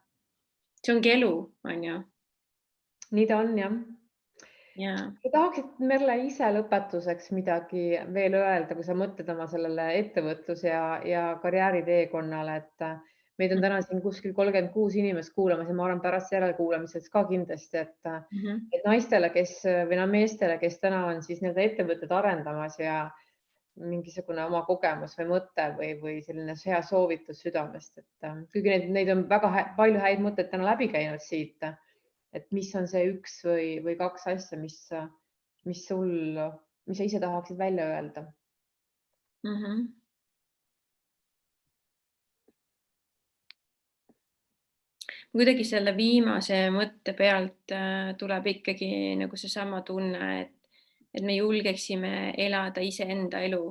see ongi elu, on ju. Nii ta on, jah. Ja. Sa tahaksid, Merle, ise lõpetuseks midagi veel öelda, kui sa mõtled oma sellele ettevõtlus- ja karjääriteekonnale, et meid on täna siin kuskil 36 inimest kuulamas ja ma arvan pärast järelkuulamiseks ka kindlasti, et naistele, või meestele, kes täna on siis need ettevõtted arendamas ja mingisugune oma kogemus või mõte või selline hea soovitus südamest, et kuigi neid on väga palju häid mõtteid täna läbi käinud siit, et mis on see üks või kaks asja, mis sa ise tahaksid välja öelda? Kuidagi selle viimase mõtte pealt tuleb ikkagi nagu seesama tunne, et me julgeksime elada iseenda elu.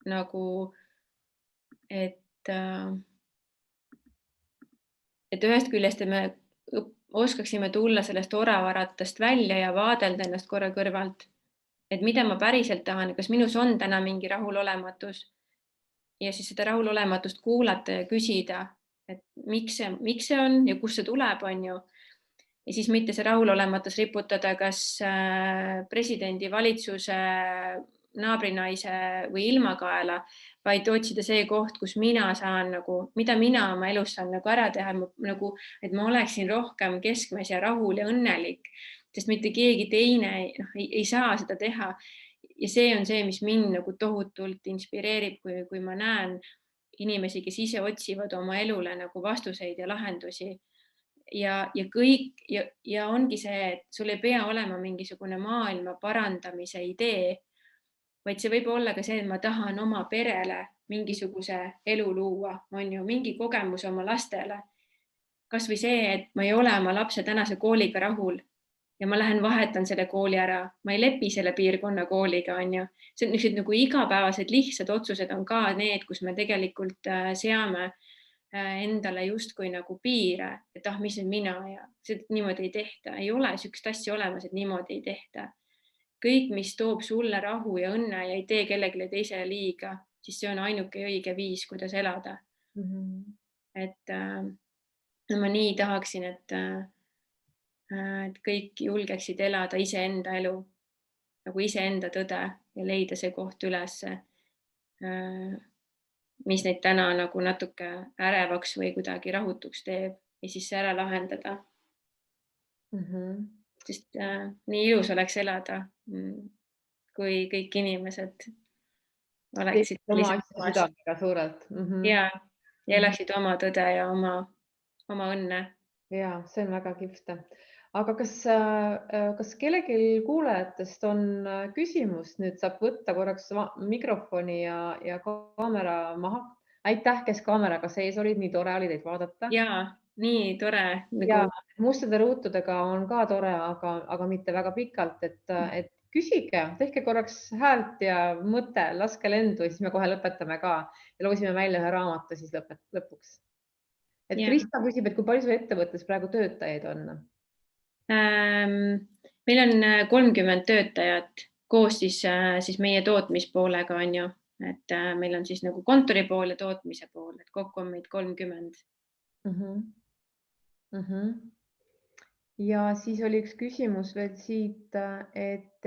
Nagu, et ühest küljest me oskaksime tulla sellest oravarattast välja ja vaadelda ennast korra kõrvalt, et mida ma päriselt tahan, kas minus on täna mingi rahulolematus ja siis seda rahulolematust kuulata ja küsida, et miks see on ja kust see tuleb, on ju. Ja siis mitte see rahulolematus riputada kas presidendi, valitsuse, naabrinaise või ilmakaela, vaid otsida see koht, kus mina saan nagu, mida mina oma elus saan nagu ära teha, nagu, et ma oleksin rohkem keskmes ja rahul ja õnnelik, sest mitte keegi teine ei saa seda teha. Ja see on see, mis mind nagu tohutult inspireerib, kui ma näen inimesi, kes ise otsivad oma elule nagu vastuseid ja lahendusi. Ja kõik ja ongi see, et sul ei pea olema mingisugune maailma parandamise idee, vaid see võib olla ka see, et ma tahan oma perele mingisuguse elu luua, on ju, mingi kogemus oma lastele. Kas või see, et ma ei ole oma lapse tänase kooliga rahul ja ma lähen vahetan selle kooli ära, ma ei lepi selle piirkonna kooliga, on ju. See on niisugused nagu igapäevased lihtsad otsused on ka need, kus me tegelikult seame endale justkui nagu piire, et mis nüüd mina ja niimoodi ei tehta, ei ole sükst asja olemas, et niimoodi ei tehta. Kõik, mis toob sulle rahu ja õnne ja ei tee kellelegi teisele liiga, siis see on ainuke õige viis, kuidas elada. Et ma nii tahaksin, et kõik julgeksid elada iseenda elu, nagu iseenda tõde ja leida see koht üles, mis neid täna nagu natuke ärevaks või kuidagi rahutuks teeb ja siis see ära lahendada. Sest nii ilus oleks elada, kui kõik inimesed oleksid oma asja südamega suurelt. Ja elaksid oma tõde ja oma õnne. Ja, see on väga kihvt. Aga kas kellelgi kuulajatest on küsimus? Nüüd saab võtta korraks mikrofoni ja kaamera maha. Aitäh, kes kaameraga sees olid, nii tore oli teid vaadata. Ja, nii tore. Ja mustade ruutudega on ka tore, aga mitte väga pikalt, et küsige, tehke korraks häält ja mõte, laske lendu ja siis me kohe lõpetame ka ja loosime välja ühe raamatu siis lõpuks. Et Krista küsib, et kui palju sul ettevõttes praegu töötajaid on? Meil on 30 töötajat koos siis meie tootmispoolega, on ju, et meil on siis nagu kontori pool ja tootmise pool, et kokku on meid 30. Ja siis oli üks küsimus veel siit, et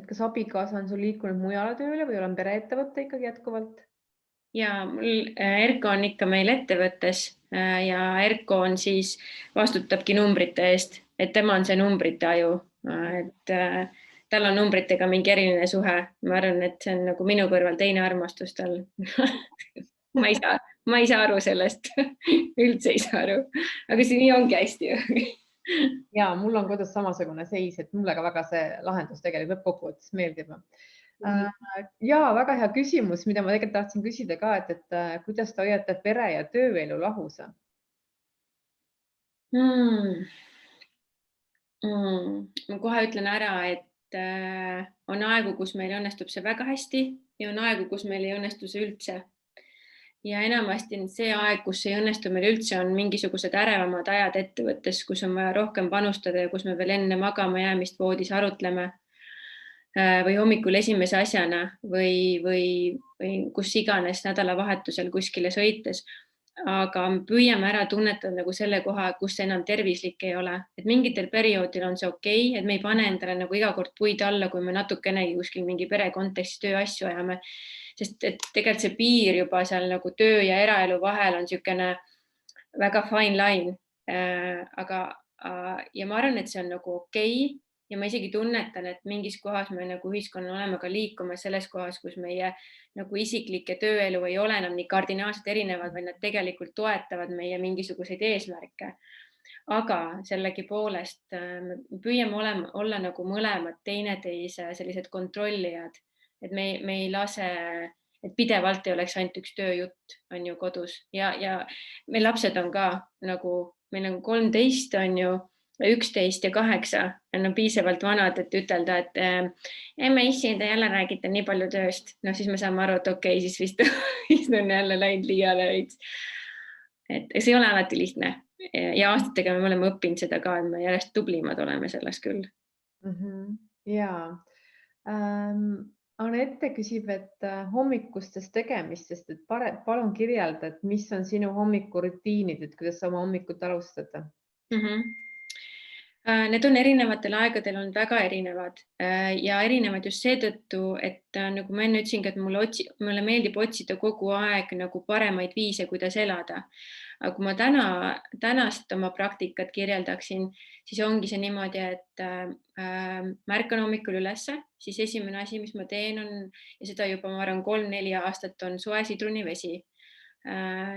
kas abikaasa on sul liikunud mujale tööle või olen pereettevõtte ikkagi jätkuvalt? Ja Erko on ikka meil ettevõttes ja Erko on siis vastutabki numbrite eest, et tema on see numbrite aju, et tal on numbritega mingi eriline suhe. Ma arvan, et see on nagu minu kõrval teine armastus tal. Ma ei saa aru sellest, üldse ei saa aru, aga see nii ongi hästi. Ja mul on kodus samasugune seis, et mulle ka väga see lahendus tegelikult lõppkokkuvõttes meeldib. Ja väga hea küsimus, mida ma tegelikult tahtsin küsida ka, et kuidas te hoiate pere ja tööelu lahus? Ma kohe ütlen ära, et on aegu, kus meil õnnestub see väga hästi ja on aegu, kus meil ei õnnestu see üldse. Ja enamasti see aeg, kus ei õnnestu meil üldse, on mingisugused ärevamad ajad ettevõttes, kus on vaja rohkem panustada ja kus me veel enne magama jäämist voodis arutleme või hommikul esimese asjana või kus iganes nädalavahetusel kuskile sõites. Aga me püüame ära tunnetada nagu selle koha, kus see enam tervislik ei ole. Et mingitel perioodil on see okei, et me ei pane endale nagu iga kord puid alla, kui me natukenegi kuskil mingi pere kontekstis tööasju ajame. Sest et tegelikult see piir juba seal nagu töö ja eraelu vahel on niisugune väga fine line. Ja ma arvan, et see on nagu okei. Ja ma isegi tunnetan, et mingis kohas me nagu ühiskonna oleme ka liikuma selles kohas, kus meie nagu isiklik ja tööelu ei ole enam nii kardinaalselt erinevad, vaid nad tegelikult toetavad meie mingisuguseid eesmärke. Aga sellegipoolest me püüame olla nagu mõlemad teineteise sellised kontrollijad, et me ei lase, et pidevalt ei oleks ainult üks tööjutt on ju kodus ja meil lapsed on ka nagu, meil on 13 on ju, 11 ja 8 on piisavalt vanad, et ütelda, et emme issi, te jälle räägite nii palju tööst. No siis me saame aru, et okei, siis vist on jälle läinud liiale veits. Et see ei ole alati lihtne ja aastatega me oleme õppinud seda ka, et me järjest tublimad oleme selles küll. Jaa. Anette küsib, et hommikustest tegemistest, et palun kirjelda, et mis on sinu hommikurutiinid, et kuidas sa oma hommikut alustad? Need on erinevatel aegadel olnud väga erinevad ja erinevad just seetõttu, et nagu ma enne ütlesingi, et mulle meeldib otsida kogu aeg nagu paremaid viise, kuidas elada. Aga kui ma tänast oma praktikat kirjeldaksin, siis ongi see niimoodi, et märkan hommikul ülesse, siis esimene asi, mis ma teen on, ja seda juba ma arvan 3-4 aastat on soe sidrunivesi.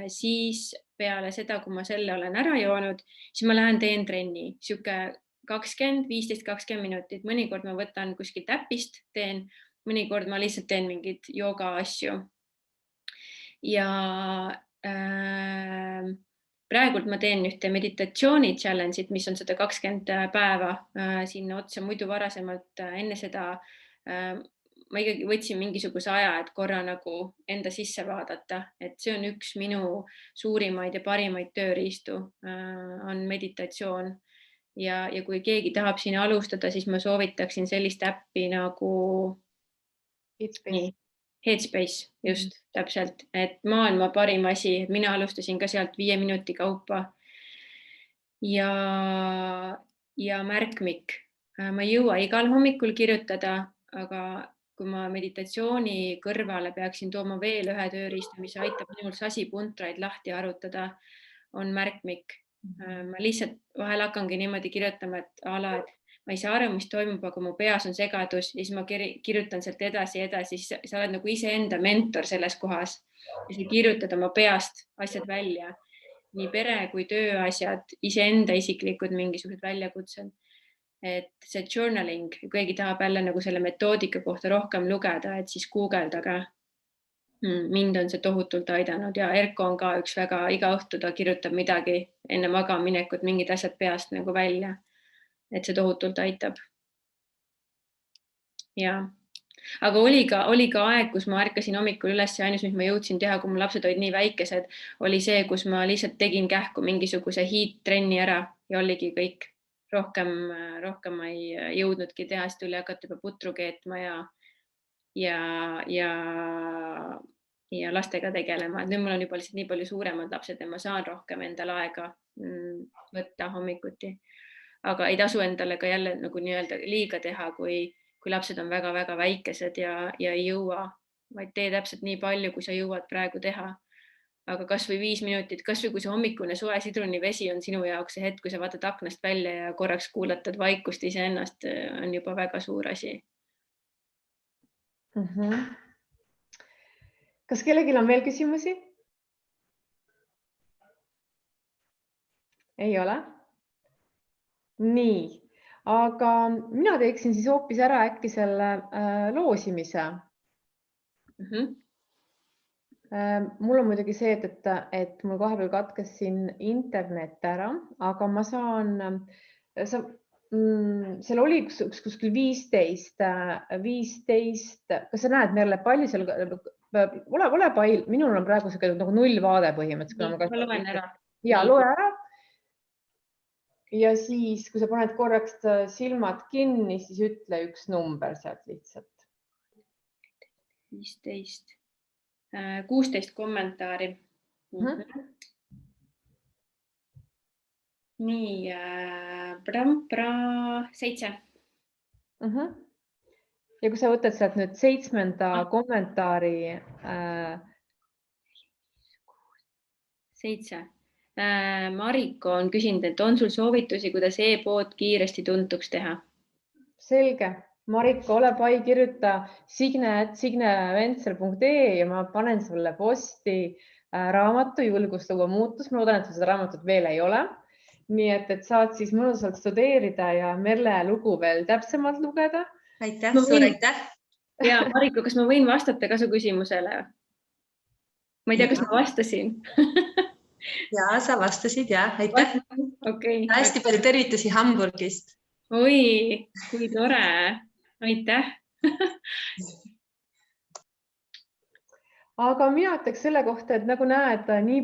Siis peale seda, kui ma selle olen ära joonud, siis ma lähen teen trenni, siuke 15-20 minutit. Mõnikord ma võtan kuskilt äpist, teen, mõnikord ma lihtsalt teen mingid jooga asju. Ja praegult ma teen ühte meditatsiooni challenge'it, mis on 120 päeva sinna otsa. Muidu varasemalt enne seda ma ikkagi võtsin mingisuguse aja, et korra nagu enda sisse vaadata, et see on üks minu suurimaid ja parimaid tööriistu, on meditatsioon. Ja kui keegi tahab siin alustada, siis ma soovitaksin sellist äppi nagu Headspace, just täpselt, et maailma parim asi, et mina alustasin ka sealt 5 minuti kaupa. Ja märkmik. Ma ei jõua igal hommikul kirjutada, aga kui ma meditatsiooni kõrvale peaksin tooma veel ühe tööriista, mis aitab minul sasipuntraid lahti arutada, on märkmik. Ma lihtsalt vahel hakkangi niimoodi kirjutama, et ma ei saa aru, mis toimub, aga mu peas on segadus ja siis ma kirjutan sealt edasi, siis sa oled nagu iseenda mentor selles kohas ja sa kirjutad oma peast asjad välja, nii pere kui tööasjad, iseenda isiklikud mingisugused väljakutsed. Et see journaling, kui keegi tahab jälle nagu selle metoodika kohta rohkem lugeda, et siis guugeldage. Mind on see tohutult aidanud ja Erko on ka üks väga, iga õhtu ta kirjutab midagi enne magaminekut, mingid asjad peast nagu välja. Et see tohutult aitab. Ja. Aga oli ka aeg, kus ma ärkasin hommikul üles ja ainus, mis ma jõudsin teha, kui mu lapsed olid nii väikesed, oli see, kus ma lihtsalt tegin kähku mingisuguse hiidtrenni ära ja oligi kõik. Rohkem ma ei jõudnudki teha, siis tuli hakata juba putru keetma ja lastega tegelema. Nüüd mul on juba lihtsalt nii palju suuremad lapsed ja ma saan rohkem endal aega võtta hommikuti. Aga ei tasu endale ka jälle nagu nii-öelda liiga teha, kui lapsed on väga-väga väikesed ja ei jõua, vaid tee täpselt nii palju, kui sa jõuad praegu teha. Aga kas või 5 minutit, kas või kui see hommikune soe sidrunivesi on sinu jaoks see hetk, kui sa vaatad aknast välja ja korraks kuulatad vaikust iseennast, on juba väga suur asi. Kas kellelgi on veel küsimusi? Ei ole? Nii, aga mina teeksin siis hoopis ära äkki selle loosimise. Mul on muidugi see, et mul vahepeal katkes siin internet ära, aga ma saan, seal oli kuskil 15, kas sa näed, Merle, palju seal, ole pail, minul on praegu nagu nullvaade põhimõtteliselt. Ma loen ära. Ja loe ära. Ja siis, kui sa paned korraks silmad kinni, siis ütle üks number sealt lihtsalt. 15, 16 kommentaari. Nii, 7. Ja kui sa võtad sealt nüüd 7. kommentaari. 7. Mariko on küsinud, et on sul soovitusi, kuidas e-pood kiiresti tuntuks teha? Selge. Mariko, ole pai, kirjuta signe@signeventser.ee ja ma panen sulle posti raamatu Julgus luua muutus. Ma loodan, et seda raamatut veel ei ole. Nii et saad siis mõnusalt studeerida ja Merle lugu veel täpsemalt lugeda. Aitäh, suur aitäh. Ja Mariko, kas ma võin vastata ka su küsimusele? Ma ei tea, kas ma vastasin. Ja, sa vastasid, ja. Aitäh. Okay. Hästi palju tervitusi Hamburgist. Oi, kui tore. Aitäh. Aga mina ütleks selle kohta, et nagu näed, nii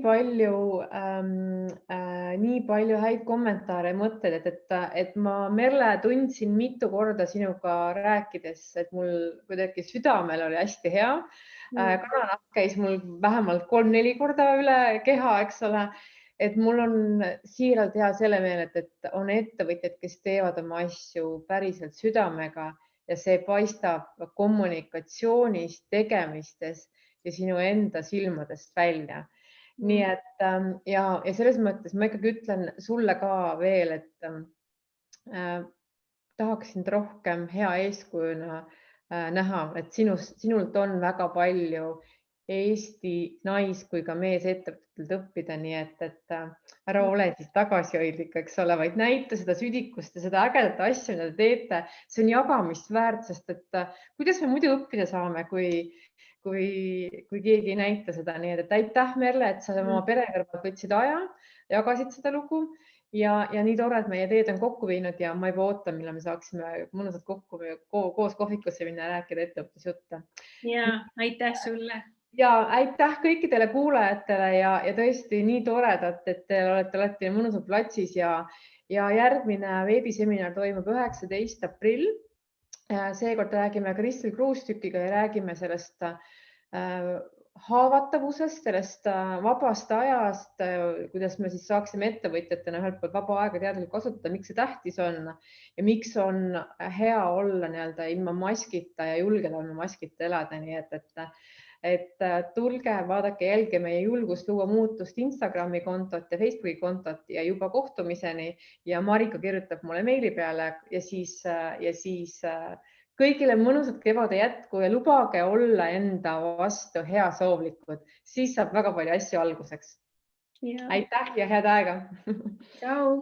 palju häid kommentaare ja mõtteid, et ma, Merle, tundsin mitu korda sinuga rääkides, et mul kuidagi südamel oli hästi hea. Kananahk käis mul vähemalt 3-4 korda üle keha, eks ole. Et mul on siiralt hea selle meelet, et on ettevõtjad, kes teevad oma asju päriselt südamega ja see paistab kommunikatsioonis, tegemistes ja sinu enda silmadest välja. Nii et ja selles mõttes ma ikkagi ütlen sulle ka veel, et tahaksin rohkem hea eeskujuna näha, et sinult on väga palju Eesti nais- kui ka meesettevõtetelt õppida, nii et ära ole siis tagasihoidlik, eks ole, vaid näita seda südikust ja seda ägedat asja, mida te teete. See on jagamist väärt, sest et kuidas me muidu õppida saame, kui keegi ei näita seda. Nii et aitäh, Merle, et sa oma pere kõrvalt võtsid aja, jagasid seda lugu ja nii tore, et meie teed on kokku viinud ja ma juba ootan, millal me saaksime mõnusalt kokku koos kohvikusse minna ja rääkida ettevõtlusjutte. Ja, aitäh sulle. Ja aitäh kõikidele kuulajatele ja tõesti nii toredat, et te olete mõnusal platsis ja järgmine veebiseminar toimub 19. aprill. Seekord räägime Kristel Kruustükiga ja räägime sellest haavatavusest, sellest vabast ajast, kuidas me siis saaksime ettevõtjatena ühelt poolt vaba aega teadlikult kasutada, miks see tähtis on ja miks on hea olla ilma maskita ja julgeda ilma maskita elada. Nii et tulge, vaadake, jälge meie Julgus luua muutust Instagrami kontot ja Facebooki kontot ja juba kohtumiseni ja Mariko kirjutab mulle meili peale ja siis kõigile mõnusat kevade jätku ja lubage olla enda vastu heasoovlikud, siis saab väga palju asju alguseks. Aitäh ja head aega. Tšau.